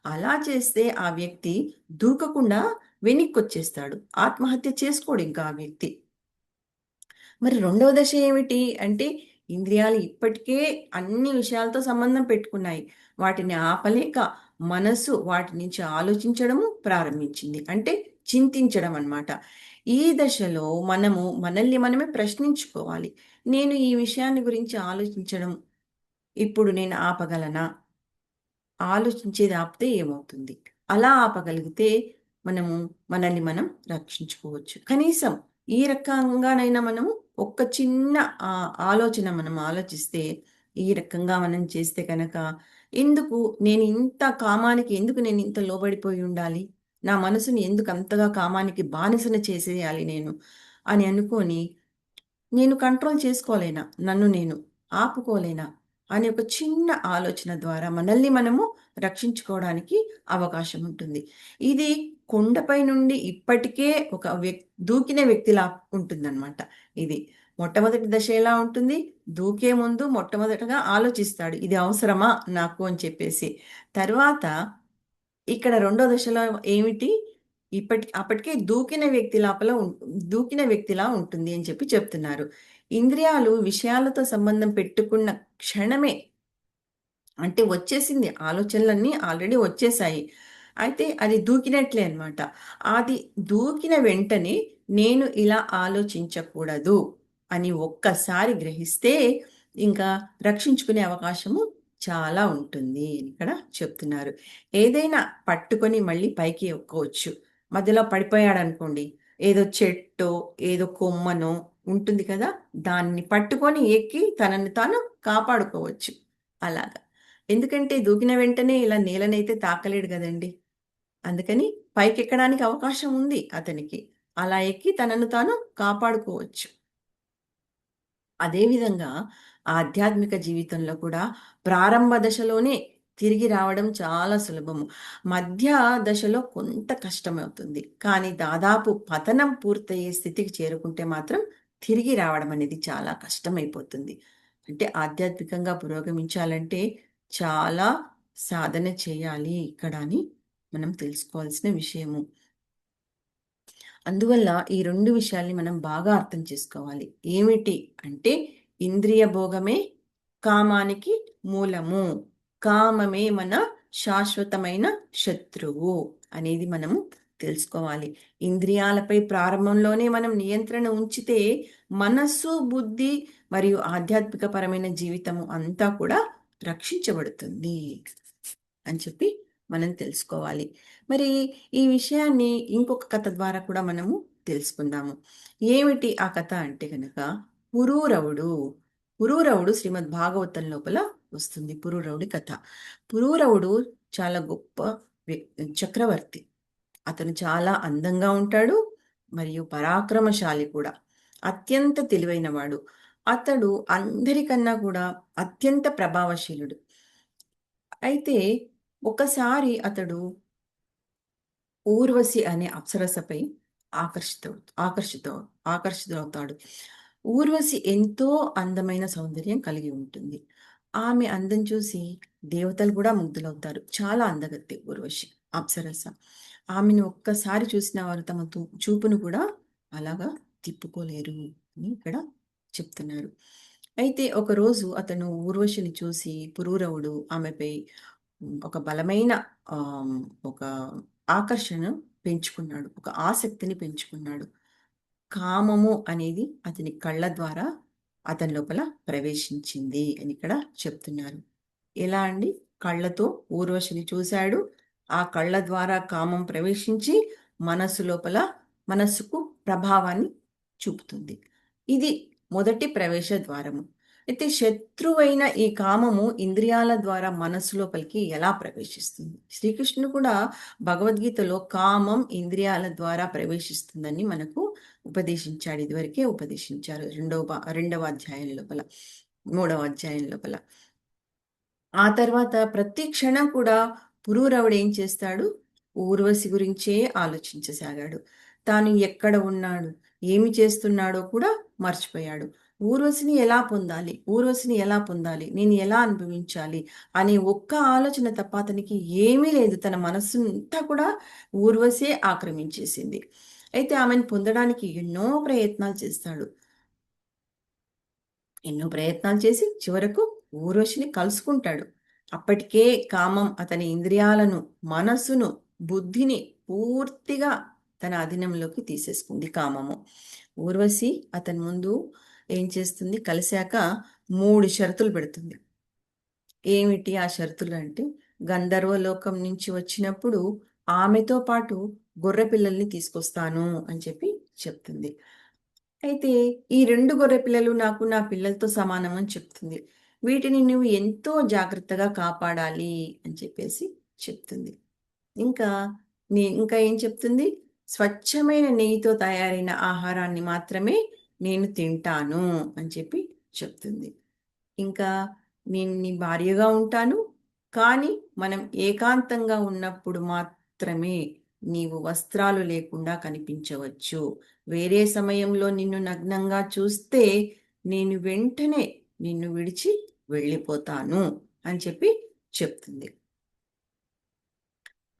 అలా చేస్తే ఆ వ్యక్తి దూకకుండా వెనక్కొచ్చేస్తాడు. ఆత్మహత్య చేసుకోడు ఇంకా ఆ వ్యక్తి. మరి రెండవ దశ ఏమిటి అంటే, ఇంద్రియాలు ఇప్పటికే అన్ని విషయాలతో సంబంధం పెట్టుకున్నాయి. వాటిని ఆపలేక మనసు వాటి నుంచి ఆలోచించడము ప్రారంభించింది. అంటే చింతించడం అన్నమాట. ఈ దశలో మనము మనల్ని మనమే ప్రశ్నించుకోవాలి. నేను ఈ విషయాన్ని గురించి ఆలోచించడం ఇప్పుడు నేను ఆపగలనా? ఆలోచించేది ఆపితే ఏమవుతుంది? అలా ఆపగలిగితే మనము మనల్ని మనం రక్షించుకోవచ్చు. కనీసం ఈ రకంగానైనా మనము ఒక్క చిన్న ఆలోచన మనం ఆలోచిస్తే, ఈ రకంగా మనం చేస్తే కనుక, ఎందుకు ఎందుకు నేను ఇంత లోబడిపోయి ఉండాలి? నా మనసుని ఎందుకు అంతగా కామానికి బానిసన చేసేయాలి నేను? అని అనుకోని నేను కంట్రోల్ చేసుకోలేనా? నన్ను నేను ఆపుకోలేనా? అనే ఒక చిన్న ఆలోచన ద్వారా మనల్ని మనము రక్షించుకోవడానికి అవకాశం ఉంటుంది. ఇది కొండపై నుండి ఇప్పటికే ఒక దూకిన వ్యక్తిలా ఉంటుందన్నమాట ఇది. మొట్టమొదటి దశ ఎలా ఉంటుంది? దూకే ముందు మొట్టమొదటగా ఆలోచిస్తాడు. ఇది అవసరమా నాకు అని చెప్పేసి. తర్వాత ఇక్కడ రెండో దశలో ఏమిటి? అప్పటికే దూకిన వ్యక్తిలా ఉంటుంది అని చెప్పి చెప్తున్నారు. ఇంద్రియాలు విషయాలతో సంబంధం పెట్టుకున్న క్షణమే అంటే వచ్చేసింది. ఆలోచనలన్నీ ఆల్రెడీ వచ్చేసాయి. అయితే అది దూకినట్లే అన్నమాట. అది దూకిన వెంటనే నేను ఇలా ఆలోచించకూడదు అని ఒక్కసారి గ్రహిస్తే ఇంకా రక్షించుకునే అవకాశము చాలా ఉంటుంది ఇక్కడ చెప్తున్నారు. ఏదైనా పట్టుకొని మళ్ళీ పైకి ఎక్కోవచ్చు. మధ్యలో పడిపోయాడనుకోండి, ఏదో చెట్టో, ఏదో కొమ్మనో ఉంటుంది కదా! దాన్ని పట్టుకొని ఎక్కి తనని తాను కాపాడుకోవచ్చు. అలాగా. ఎందుకంటే దూకిన వెంటనే ఇలా నేలనైతే తాకలేడు గదండీ! అందుకని పైకెక్కడానికి అవకాశం ఉంది అతనికి. అలా ఎక్కి తనను తాను కాపాడుకోవచ్చు. అదేవిధంగా ఆధ్యాత్మిక జీవితంలో కూడా ప్రారంభ దశలోనే తిరిగి రావడం చాలా సులభము. మధ్య దశలో కొంత కష్టమవుతుంది. కానీ దాదాపు పతనం పూర్తయ్యే స్థితికి చేరుకుంటే మాత్రం తిరిగి రావడం అనేది చాలా కష్టమైపోతుంది. అంటే ఆధ్యాత్మికంగా పురోగమించాలంటే చాలా సాధన చేయాలి ఇక్కడ అని మనం తెలుసుకోవాల్సిన విషయము. అందువల్ల ఈ 2 విషయాల్ని మనం బాగా అర్థం చేసుకోవాలి. ఏమిటి అంటే ఇంద్రియ భోగమే కామానికి మూలము. కామమే మన శాశ్వతమైన శత్రువు అనేది మనము తెలుసుకోవాలి. ఇంద్రియాలపై ప్రారంభంలోనే మనం నియంత్రణ ఉంచితే మనస్సు, బుద్ధి మరియు ఆధ్యాత్మిక పరమైన జీవితము అంతా కూడా రక్షించబడుతుంది అని చెప్పి మనం తెలుసుకోవాలి. మరి ఈ విషయాన్ని ఇంకొక కథ ద్వారా కూడా మనము తెలుసుకుందాము. ఏమిటి ఆ కథ అంటే గనక పురూరవుడు. పురూరవుడు శ్రీమద్ భాగవతం లోపల వస్తుంది పురూరవుడి కథ. పురూరవుడు చాలా గొప్ప చక్రవర్తి. అతను చాలా అందంగా ఉంటాడు మరియు పరాక్రమశాలి కూడా. అత్యంత తెలివైనవాడు. అతడు అందరికన్నా కూడా అత్యంత ప్రభావశీలుడు. అయితే ఒకసారి అతడు ఊర్వశి అనే అప్సరసపై ఆకర్షిత ఆకర్షిత ఆకర్షితుడవుతాడు. ఊర్వశి ఎంతో అందమైన సౌందర్యం కలిగి ఉంటుంది. ఆమె అందం చూసి దేవతలు కూడా ముగ్ధులవుతారు. చాలా అందగత్తె ఊర్వశి, అప్సరస. ఆమెను ఒక్కసారి చూసిన వారు తమ చూపును కూడా అలాగా తిప్పుకోలేరు అని ఇక్కడ చెప్తున్నారు. అయితే ఒకరోజు అతను ఊర్వశిని చూసి పురూరవుడు ఆమెపై ఒక బలమైన ఆమ్, ఒక ఆకర్షణ పెంచుకున్నాడు, ఒక ఆసక్తిని పెంచుకున్నాడు. కామము అనేది అతని కళ్ళ ద్వారా అతని లోపల ప్రవేశించింది అని ఇక్కడ చెప్తున్నారు. ఎలా అండి? కళ్ళతో ఊర్వశిని చూశాడు. ఆ కళ్ళ ద్వారా కామం ప్రవేశించి మనస్సు లోపల మనస్సుకు ప్రభావాన్ని చూపుతుంది. ఇది మొదటి ప్రవేశ ద్వారము. అయితే శత్రువైన ఈ కామము ఇంద్రియాల ద్వారా మనస్సు లోపలికి ఎలా ప్రవేశిస్తుంది? శ్రీకృష్ణుడు కూడా భగవద్గీతలో కామం ఇంద్రియాల ద్వారా ప్రవేశిస్తుందని మనకు ఉపదేశించాడు. ఇదివరకే ఉపదేశించారు రెండవ అధ్యాయం లోపల, మూడవ అధ్యాయం లోపల. ఆ తర్వాత ప్రతి క్షణం కూడా పురూరవుడు ఏం చేస్తాడు? ఊర్వశి గురించే ఆలోచించసాగాడు. తాను ఎక్కడ ఉన్నాడు, ఏమి చేస్తున్నాడో కూడా మర్చిపోయాడు. ఊర్వశిని ఎలా పొందాలి, ఊర్వశిని ఎలా పొందాలి, నేను ఎలా అనుభవించాలి అనే ఒక్క ఆలోచన తప్ప అతనికి ఏమీ లేదు. తన మనస్సుంతా కూడా ఊర్వశే ఆక్రమించేసింది. అయితే ఆమెను పొందడానికి ఎన్నో ప్రయత్నాలు చేస్తాడు. ఎన్నో ప్రయత్నాలు చేసి చివరకు ఊర్వశిని కలుసుకుంటాడు. అప్పటికే కామం అతని ఇంద్రియాలను, మనస్సును, బుద్ధిని పూర్తిగా తన అధీనంలోకి తీసేసుకుంది కామము. ఊర్వశి అతని ముందు ఏం చేస్తుంది? కలిశాక 3 షరతులు పెడుతుంది. ఏమిటి ఆ షరతులు అంటే, గంధర్వలోకం నుంచి వచ్చినప్పుడు ఆమెతో పాటు గొర్రె పిల్లల్ని తీసుకొస్తాను అని చెప్పి చెప్తుంది. అయితే ఈ 2 గొర్రె పిల్లలు నాకు నా పిల్లలతో సమానం అని చెప్తుంది. వీటిని నువ్వు ఎంతో జాగ్రత్తగా కాపాడాలి అని చెప్పేసి చెప్తుంది. ఇంకా ఇంకా ఏం చెప్తుంది? స్వచ్ఛమైన నెయ్యితో తయారైన ఆహారాన్ని మాత్రమే నేను తింటాను అని చెప్పి చెప్తుంది. ఇంకా నేను నీ భార్యగా ఉంటాను, కానీ మనం ఏకాంతంగా ఉన్నప్పుడు మాత్రమే నీవు వస్త్రాలు లేకుండా కనిపించవచ్చు. వేరే సమయంలో నిన్ను నగ్నంగా చూస్తే నేను వెంటనే నిన్ను విడిచి వెళ్ళిపోతాను అని చెప్పి చెప్తుంది.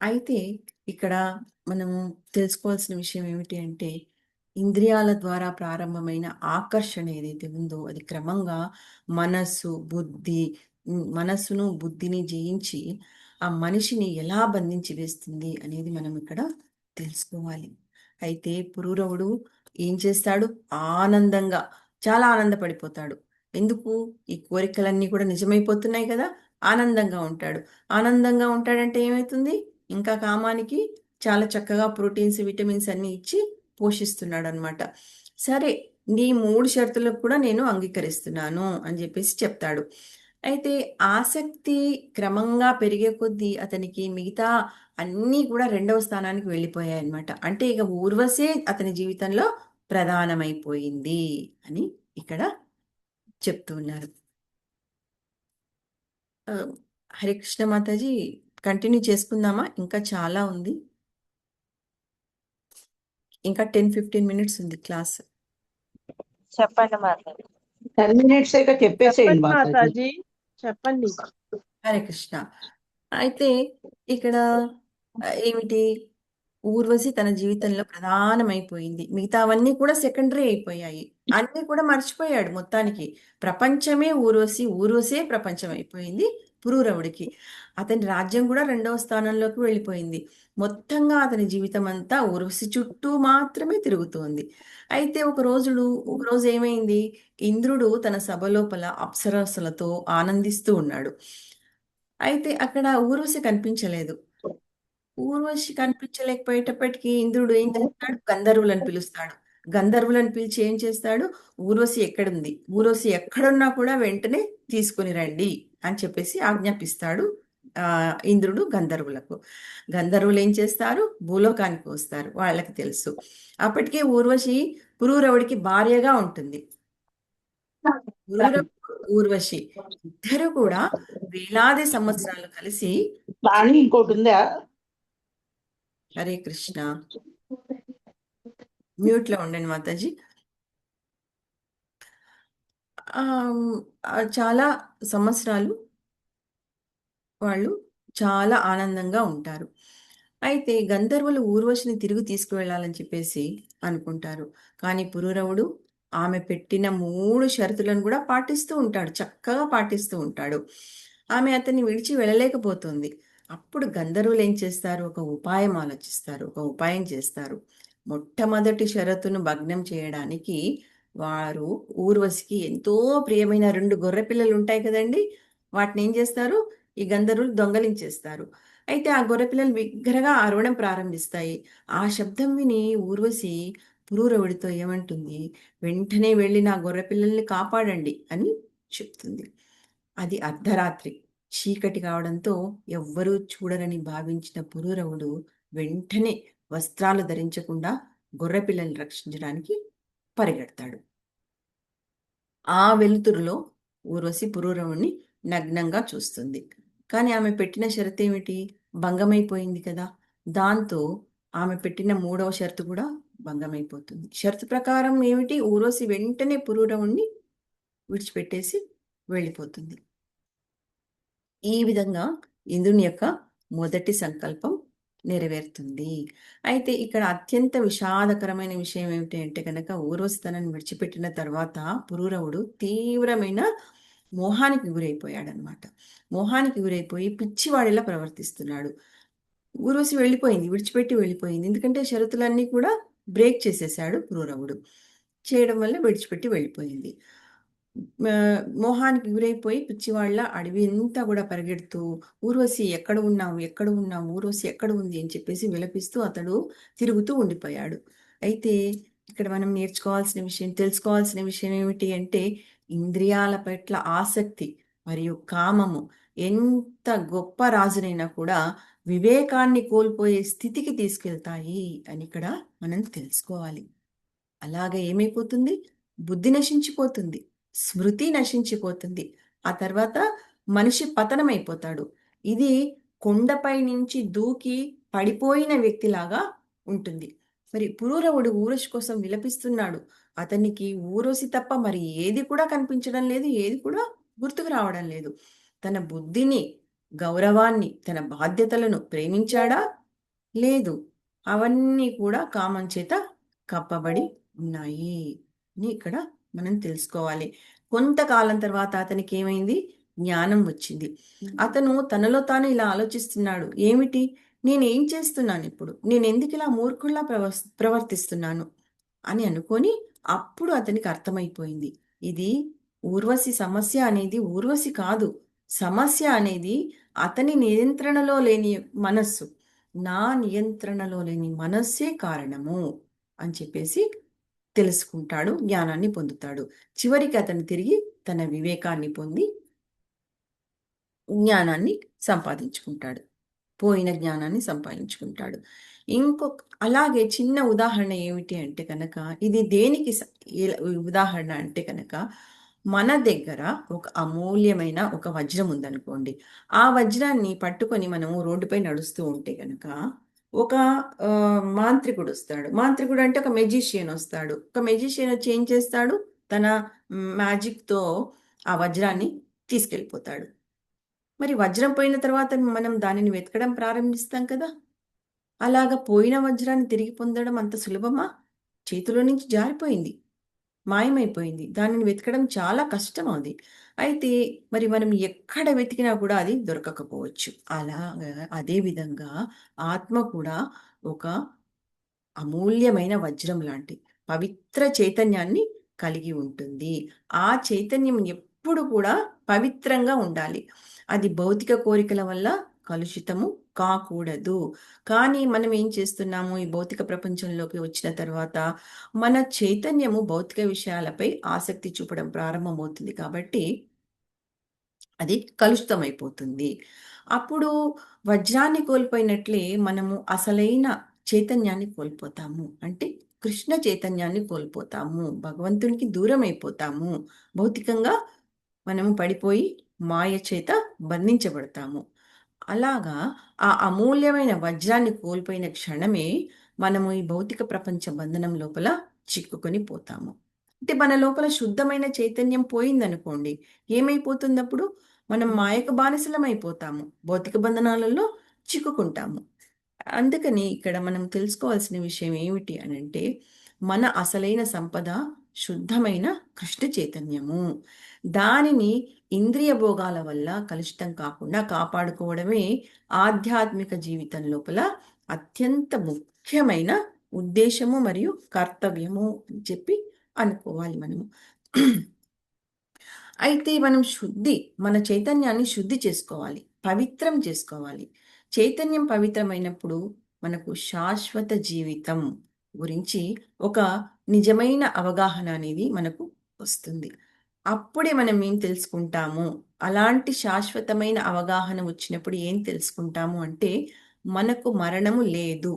అయితే ఇక్కడ మనము తెలుసుకోవాల్సిన విషయం ఏమిటి అంటే, ఇంద్రియాల ద్వారా ప్రారంభమైన ఆకర్షణ ఏదైతే ఉందో అది క్రమంగా మనస్సును బుద్ధిని జయించి ఆ మనిషిని ఎలా బంధించి వేస్తుంది అనేది మనం ఇక్కడ తెలుసుకోవాలి. అయితే పురూరవుడు ఏం చేస్తాడు? ఆనందంగా, చాలా ఆనందపడిపోతాడు. ఎందుకు? ఈ కోరికలన్నీ కూడా నిజమైపోతున్నాయి కదా. ఆనందంగా ఉంటాడు. ఆనందంగా ఉంటాడంటే ఏమవుతుంది? ఇంకా కామానికి చాలా చక్కగా ప్రోటీన్స్, విటమిన్స్ అన్ని ఇచ్చి పోషిస్తున్నాడు అనమాట. సరే, నీ 3 షరతులకు కూడా నేను అంగీకరిస్తున్నాను అని చెప్పేసి చెప్తాడు. అయితే ఆసక్తి క్రమంగా పెరిగే కొద్దీ అతనికి మిగతా అన్నీ కూడా 2వ స్థానానికి వెళ్ళిపోయాయి అనమాట. అంటే ఇక ఊర్వశే అతని జీవితంలో ప్రధానమైపోయింది అని ఇక్కడ చెప్తూ ఉన్నారు. ఆ, హరే కృష్ణ మాతాజీ, కంటిన్యూ చేసుకుందామా? ఇంకా చాలా ఉంది. ఇంకా 10-15 మినిట్స్ ఉంది క్లాస్. చెప్పండి మాతాజీ. 10 మినిట్స్ ఇక చెప్పేసేయండి చెప్పండి మాతాజీ. మాతాజీ, చెప్పండి. హరే కృష్ణ. అయితే ఇక్కడ ఏమిటి? ఊర్వశి తన జీవితంలో ప్రధానమైపోయింది. మిగతావన్నీ కూడా సెకండరీ అయిపోయాయి. అన్నీ కూడా మర్చిపోయాడు మొత్తానికి. ప్రపంచమే ఊర్వశి, ఊర్వశే ప్రపంచం అయిపోయింది పురూరవుడికి. అతని రాజ్యం కూడా 2వ స్థానంలోకి వెళ్ళిపోయింది. మొత్తంగా అతని జీవితం అంతా ఊర్వశి చుట్టూ మాత్రమే తిరుగుతోంది. అయితే ఒకరోజు ఏమైంది? ఇంద్రుడు తన సభ లోపల అప్సరసలతో ఆనందిస్తూ ఉన్నాడు. అయితే అక్కడ ఊర్వశి కనిపించలేదు. ఊర్వశి కనిపించలేకపోయేటప్పటికి ఇంద్రుడు ఏం చేస్తాడు? గంధర్వులను పిలుస్తాడు. గంధర్వులను పిలిచి ఏం చేస్తాడు? ఊర్వశి ఎక్కడుంది, ఊర్వశి ఎక్కడున్నా కూడా వెంటనే తీసుకుని రండి అని చెప్పేసి ఆజ్ఞాపిస్తాడు ఇంద్రుడు గంధర్వులకు. గంధర్వులు ఏం చేస్తారు? భూలోకానికి వస్తారు. వాళ్ళకి తెలుసు. అప్పటికే ఊర్వశి పురూరవుడికి భార్యగా ఉంటుంది. పురూరవుడు, ఊర్వశి ఇద్దరు కూడా వేలాది సంవత్సరాలు కలిసి. కానీ ఇంకోటి ఉందా? హరే కృష్ణ. మ్యూట్ లో ఉండండి మాతాజీ. ఆహ్, చాలా సంవత్సరాలు వాళ్ళు చాలా ఆనందంగా ఉంటారు. అయితే గంధర్వులు ఊర్వశిని తిరిగి తీసుకువెళ్ళాలని చెప్పేసి అనుకుంటారు. కానీ పురూరవుడు ఆమె పెట్టిన 3 షరతులను కూడా పాటిస్తూ ఉంటాడు. చక్కగా పాటిస్తూ ఉంటాడు. ఆమె అతన్ని విడిచి వెళ్ళలేకపోతుంది. అప్పుడు గంధర్వులు ఏం చేస్తారు? ఒక ఉపాయం ఆలోచిస్తారు. ఒక ఉపాయం చేస్తారు. మొట్టమొదటి షరతును భగ్నం చేయడానికి వారు ఊర్వశికి ఎంతో ప్రియమైన 2 గొర్రె పిల్లలు ఉంటాయి కదండీ! వాటిని ఏం చేస్తారు? ఈ గంధర్వులు దొంగలించేస్తారు. అయితే ఆ గొర్రెపిల్లలు బిగ్గరగా అరవడం ప్రారంభిస్తాయి. ఆ శబ్దం విని ఊర్వశి పురూరవుడితో ఏమంటుంది? వెంటనే వెళ్ళి నా గొర్రెపిల్లల్ని కాపాడండి అని చెప్తుంది. అది అర్ధరాత్రి. చీకటి కావడంతో ఎవ్వరూ చూడరని భావించిన పురూరవుడు వెంటనే వస్త్రాలు ధరించకుండా గొర్రెపిల్లల్ని రక్షించడానికి పరిగెడతాడు. ఆ వెలుతురులో ఊర్వశి పురూరవుణ్ణి నగ్నంగా చూస్తుంది. కానీ ఆమె పెట్టిన షరతేమిటి? భంగమైపోయింది కదా! దాంతో ఆమె పెట్టిన 3వ షరతు కూడా భంగమైపోతుంది. షరతు ప్రకారం ఏమిటి? ఊర్వశి వెంటనే పురూరవుణ్ణి విడిచిపెట్టేసి వెళ్ళిపోతుంది. ఈ విధంగా ఇంద్రుని యొక్క మొదటి సంకల్పం నెరవేరుతుంది. అయితే ఇక్కడ అత్యంత విషాదకరమైన విషయం ఏమిటి అంటే కనుక ఊర్వశి తనని విడిచిపెట్టిన తర్వాత పురూరవుడు తీవ్రమైన మోహానికి గురైపోయాడనమాట. మోహానికి గురైపోయి పిచ్చివాడిలా ప్రవర్తిస్తున్నాడు. ఊర్వశి వెళ్ళిపోయింది. విడిచిపెట్టి వెళ్ళిపోయింది. ఎందుకంటే షరతులన్నీ కూడా బ్రేక్ చేసేసాడు పురూరవుడు. చేయడం వల్ల విడిచిపెట్టి వెళ్ళిపోయింది. మోహానికి గురైపోయి పిచ్చివాళ్ళ అడవి అంతా కూడా పరిగెడుతూ ఊర్వశి ఎక్కడ ఉన్నావు? ఎక్కడ ఉన్నావు? ఊర్వశి ఎక్కడ ఉంది? అని చెప్పేసి విలపిస్తూ అతడు తిరుగుతూ ఉండిపోయాడు. అయితే ఇక్కడ మనం నేర్చుకోవాల్సిన విషయం, తెలుసుకోవాల్సిన విషయం ఏమిటి అంటే ఇంద్రియాల పట్ల ఆసక్తి మరియు కామము ఎంత గొప్ప రాజునైనా కూడా వివేకాన్ని కోల్పోయే స్థితికి తీసుకెళ్తాయి అని ఇక్కడ మనం తెలుసుకోవాలి. అలాగే ఏమైపోతుంది? బుద్ధి నశించిపోతుంది. స్మృతి నశించిపోతుంది. ఆ తర్వాత మనిషి పతనమైపోతాడు. ఇది కొండపై నుంచి దూకి పడిపోయిన వ్యక్తిలాగా ఉంటుంది. మరి పురూరవుడు ఊర్వశి కోసం విలపిస్తున్నాడు. అతనికి ఊర్వశి తప్ప మరి ఏది కూడా కనిపించడం లేదు. ఏది కూడా గుర్తుకు రావడం లేదు. తన బుద్ధిని, గౌరవాన్ని, తన బాధ్యతలను ప్రేమించాడా? లేదు. అవన్నీ కూడా కామం చేత కప్పబడి ఉన్నాయి అని ఇక్కడ మనం తెలుసుకోవాలి. కొంతకాలం తర్వాత అతనికి ఏమైంది? జ్ఞానం వచ్చింది. అతను తనలో తాను ఇలా ఆలోచిస్తున్నాడు. ఏమిటి? నేనేం చేస్తున్నాను ఇప్పుడు? నేను ఎందుకు ఇలా మూర్ఖుల్లా ప్రవర్తిస్తున్నాను అని అనుకొని అప్పుడు అతనికి అర్థమైపోయింది. ఇది ఊర్వశి సమస్య అనేది ఊర్వశి కాదు. సమస్య అనేది అతని నియంత్రణలో లేని మనస్సు. నా నియంత్రణలో లేని మనస్సే కారణము అని చెప్పేసి తెలుసుకుంటాడు, జ్ఞానాన్ని పొందుతాడు. చివరికి అతను తిరిగి తన వివేకాన్ని పొంది జ్ఞానాన్ని సంపాదించుకుంటాడు. పోయిన జ్ఞానాన్ని సంపాదించుకుంటాడు. ఇంకొక అలాగే చిన్న ఉదాహరణ ఏమిటి అంటే కనుక ఇది దేనికి ఉదాహరణ అంటే కనుక మన దగ్గర ఒక అమూల్యమైన ఒక వజ్రం ఉందనుకోండి. ఆ వజ్రాన్ని పట్టుకొని మనము రోడ్డుపై నడుస్తూ ఉంటే కనుక ఒక మాంత్రికుడు వస్తాడు. మాంత్రికుడు అంటే ఒక మెజిషియన్ వస్తాడు. ఒక మెజిషియన్ వచ్చి ఏం చేస్తాడు? తన మ్యాజిక్‌తో ఆ వజ్రాన్ని తీసుకెళ్ళిపోతాడు. మరి వజ్రం పోయిన తర్వాత మనం దానిని వెతకడం ప్రారంభిస్తాం కదా! అలాగా పోయిన వజ్రాన్ని తిరిగి పొందడం అంత సులభమా? చేతిలో నుంచి జారిపోయింది. మాయమైపోయింది. దానిని వెతకడం చాలా కష్టం అది. అయితే మరి మనం ఎక్కడ వెతికినా కూడా అది దొరకకపోవచ్చు. అలాగా అదే విధంగా ఆత్మ కూడా ఒక అమూల్యమైన వజ్రం లాంటి పవిత్ర చైతన్యాన్ని కలిగి ఉంటుంది. ఆ చైతన్యం ఎప్పుడు కూడా పవిత్రంగా ఉండాలి. అది భౌతిక కోరికల వల్ల కలుషితము కాకూడదు. కానీ మనం ఏం చేస్తున్నాము? ఈ భౌతిక ప్రపంచంలోకి వచ్చిన తర్వాత మన చైతన్యము భౌతిక విషయాలపై ఆసక్తి చూపడం ప్రారంభమవుతుంది కాబట్టి అది కలుషితమైపోతుంది. అప్పుడు వజ్రాన్ని కోల్పోయినట్లే మనము అసలైన చైతన్యాన్ని కోల్పోతాము. అంటే కృష్ణ చైతన్యాన్ని కోల్పోతాము. భగవంతునికి దూరం అయిపోతాము. భౌతికంగా మనము పడిపోయి మాయ చేత బంధించబడతాము. అలాగా ఆ అమూల్యమైన వజ్రాన్ని కోల్పోయిన క్షణమే మనము ఈ భౌతిక ప్రపంచ బంధనం లోపల చిక్కుకొని పోతాము. అంటే మన లోపల శుద్ధమైన చైతన్యం పోయిందనుకోండి, ఏమైపోతుంది అప్పుడు? మనం మాయకు బానిసలం అయిపోతాము, భౌతిక బంధనాలలో చిక్కుకుంటాము. అందుకని ఇక్కడ మనం తెలుసుకోవాల్సిన విషయం ఏమిటి అని అంటే, మన అసలైన సంపద శుద్ధమైన కృష్ణ చైతన్యము. దానిని ఇంద్రియ భోగాల వల్ల కలుషితం కాకుండా కాపాడుకోవడమే ఆధ్యాత్మిక జీవితం లోపల అత్యంత ముఖ్యమైన ఉద్దేశము మరియు కర్తవ్యము అని చెప్పి అనుకోవాలి మనము. అయితే మనం మన చైతన్యాన్ని శుద్ధి చేసుకోవాలి, పవిత్రం చేసుకోవాలి. చైతన్యం పవిత్రమైనప్పుడు మనకు శాశ్వత జీవితం గురించి ఒక నిజమైన అవగాహన అనేది మనకు వస్తుంది. అప్పుడే మనం ఏం తెలుసుకుంటాము? అలాంటి శాశ్వతమైన అవగాహన వచ్చినప్పుడు ఏం తెలుసుకుంటాము అంటే, మనకు మరణము లేదు,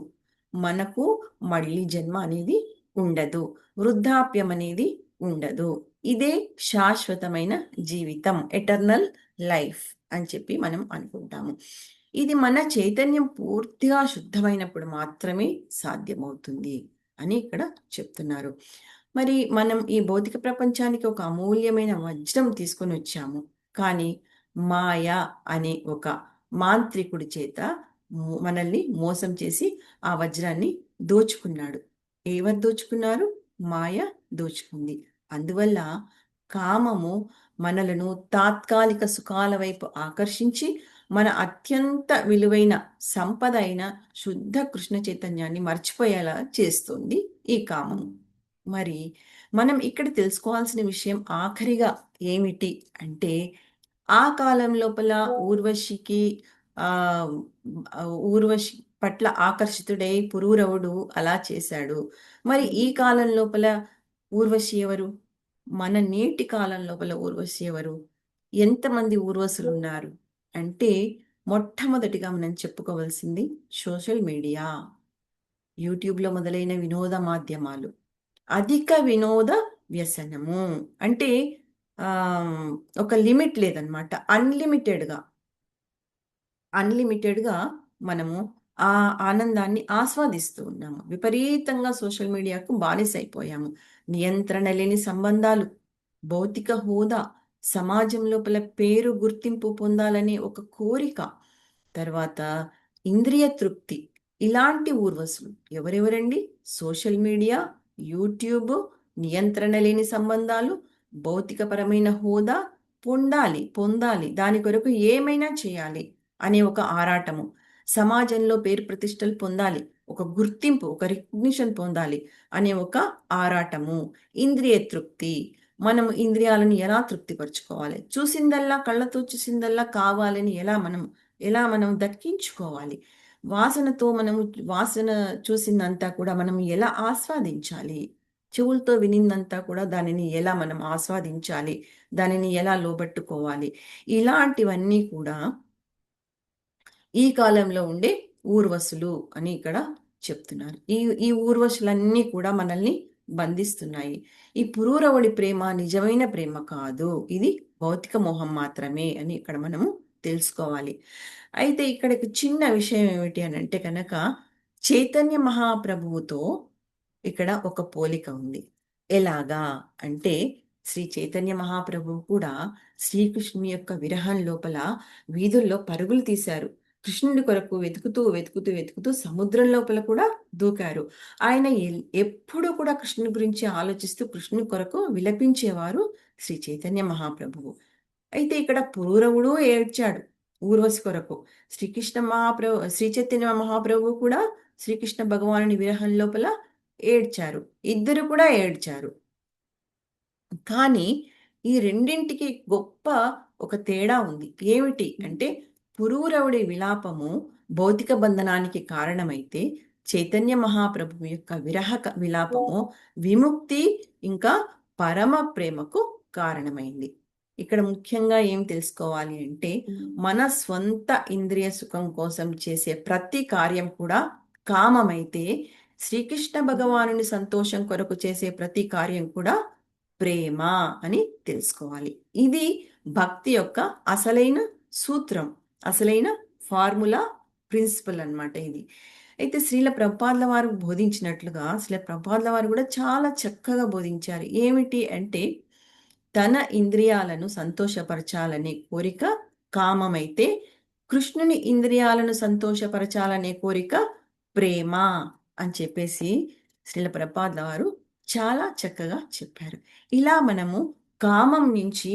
మనకు మళ్ళీ జన్మ అనేది ఉండదు, వృద్ధాప్యం అనేది ఉండదు. ఇదే శాశ్వతమైన జీవితం, ఎటర్నల్ లైఫ్ అని చెప్పి మనం అనుకుంటాము. ఇది మన చైతన్యం పూర్తిగా శుద్ధమైనప్పుడు మాత్రమే సాధ్యమవుతుంది అని ఇక్కడ చెప్తున్నారు. మరి మనం ఈ భౌతిక ప్రపంచానికి ఒక అమూల్యమైన వజ్రం తీసుకొని వచ్చాము, కానీ మాయ అనే ఒక మాంత్రికుడి చేత మనల్ని మోసం చేసి ఆ వజ్రాన్ని దోచుకున్నాడు. ఎవరు దోచుకున్నారు? మాయ దోచుకుంది. అందువల్ల కామము మనలను తాత్కాలిక సుఖాల వైపు ఆకర్షించి మన అత్యంత విలువైన సంపద అయిన శుద్ధ కృష్ణ చైతన్యాన్ని మర్చిపోయేలా చేస్తుంది ఈ కామము. మరి మనం ఇక్కడ తెలుసుకోవాల్సిన విషయం ఆఖరిగా ఏమిటి అంటే, ఆ కాలం లోపల ఊర్వశికి ఆ ఊర్వశి పట్ల ఆకర్షితుడై పురూరవుడు అలా చేశాడు. మరి ఈ కాలం లోపల ఊర్వశి ఎవరు? మన నేటి కాలం లోపల ఊర్వశి ఎవరు? ఎంతమంది ఊర్వశులు ఉన్నారు అంటే, మొట్టమొదటిగా మనం చెప్పుకోవాల్సింది సోషల్ మీడియా, యూట్యూబ్లో మొదలైన వినోద మాధ్యమాలు, అధిక వినోద వ్యసనము. అంటే ఒక లిమిట్ లేదనమాట, అన్లిమిటెడ్గా మనము ఆ ఆనందాన్ని ఆస్వాదిస్తూ ఉన్నాము. విపరీతంగా సోషల్ మీడియాకు బానిసైపోయాము. నియంత్రణ లేని సంబంధాలు, భౌతిక హోదా, సమాజం లోపల పేరు గుర్తింపు పొందాలనే ఒక కోరిక, తర్వాత ఇంద్రియ తృప్తి. ఇలాంటి ఊర్వశులు ఎవరెవరండి? సోషల్ మీడియా, యూట్యూబ్, నియంత్రణ లేని సంబంధాలు, భౌతికపరమైన హోదా పొందాలి, దాని కొరకు ఏమైనా చేయాలి అనే ఒక ఆరాటము, సమాజంలో పేరు ప్రతిష్టలు పొందాలి, ఒక గుర్తింపు, ఒక రికగ్నిషన్ పొందాలి అనే ఒక ఆరాటము, ఇంద్రియ తృప్తి. మనము ఇంద్రియాలను ఎలా తృప్తిపరచుకోవాలి? చూసిందల్లా, కళ్ళతో చూసిందల్లా కావాలని ఎలా మనం దక్కించుకోవాలి? వాసన చూసిందంతా కూడా మనం ఎలా ఆస్వాదించాలి? చెవులతో వినిందంతా కూడా దానిని ఎలా మనం ఆస్వాదించాలి? దానిని ఎలా లోబట్టుకోవాలి? ఇలాంటివన్నీ కూడా ఈ కాలంలో ఉండే ఊర్వశులు అని ఇక్కడ చెప్తున్నారు. ఈ ఊర్వశులన్నీ కూడా మనల్ని బంధిస్తున్నాయి. ఈ పురూరవుడి ప్రేమ నిజమైన ప్రేమ కాదు, ఇది భౌతిక మోహం మాత్రమే అని ఇక్కడ మనము తెలుసుకోవాలి. అయితే ఇక్కడ చిన్న విషయం ఏమిటి అని అంటే కనుక, చైతన్య మహాప్రభువుతో ఇక్కడ ఒక పోలిక ఉంది. ఎలాగా అంటే, శ్రీ చైతన్య మహాప్రభువు కూడా శ్రీకృష్ణుని యొక్క విరహం లోపల వీధుల్లో పరుగులు తీశారు. కృష్ణుడి కొరకు వెతుకుతూ సముద్రం లోపల కూడా దూకారు. ఆయన ఎప్పుడూ కూడా కృష్ణుని గురించి ఆలోచిస్తూ కృష్ణుని కొరకు విలపించేవారు శ్రీ చైతన్య మహాప్రభువు. అయితే ఇక్కడ పురూరవుడు ఏడ్చాడు ఊర్వశి కొరకు. శ్రీ చైతన్య మహాప్రభువు కూడా శ్రీకృష్ణ భగవానుని విరహం లోపల ఏడ్చారు. ఇద్దరు కూడా ఏడ్చారు. కానీ ఈ రెండింటికి గొప్ప ఒక తేడా ఉంది. ఏమిటి అంటే, పురూరవుడి విలాపము భౌతిక బంధనానికి కారణమైతే, చైతన్య మహాప్రభు యొక్క విలాపము విముక్తి ఇంకా పరమ ప్రేమకు కారణమైంది. ఇక్కడ ముఖ్యంగా ఏం తెలుసుకోవాలి అంటే, మన స్వంత ఇంద్రియ సుఖం కోసం చేసే ప్రతి కార్యం కూడా కామమైతే, శ్రీకృష్ణ భగవానుని సంతోషం కొరకు చేసే ప్రతి కార్యం కూడా ప్రేమ అని తెలుసుకోవాలి. ఇది భక్తి యొక్క అసలైన సూత్రం, అసలైన ఫార్ములా, ప్రిన్సిపల్ అన్నమాట ఇది. అయితే శ్రీల ప్రభుపాదుల వారు బోధించినట్లుగా శ్రీల ప్రభుపాదుల వారు కూడా చాలా చక్కగా బోధించారు. ఏమిటి అంటే, తన ఇంద్రియాలను సంతోషపరచాలనే కోరిక కామమైతే, కృష్ణుని ఇంద్రియాలను సంతోషపరచాలనే కోరిక ప్రేమ అని చెప్పేసి శ్రీల ప్రభుపాదుల వారు చాలా చక్కగా చెప్పారు. ఇలా మనము కామం నుంచి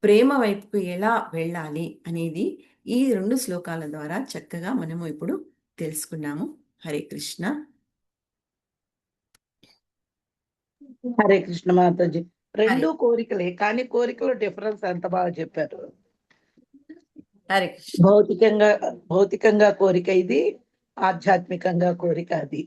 ప్రేమ వైపుకు ఎలా వెళ్ళాలి అనేది ఈ 2 శ్లోకాల ద్వారా చక్కగా మనము ఇప్పుడు తెలుసుకున్నాము. హరే కృష్ణ. హరే కృష్ణ మాతాజీ. హరే రెండు కోరికలే, కానీ కోరికలో డిఫరెన్స్ ఎంత బాగా చెప్పారు. హరే కృష్ణ. భౌతికంగా కోరిక ఇది, ఆధ్యాత్మికంగా కోరిక అది.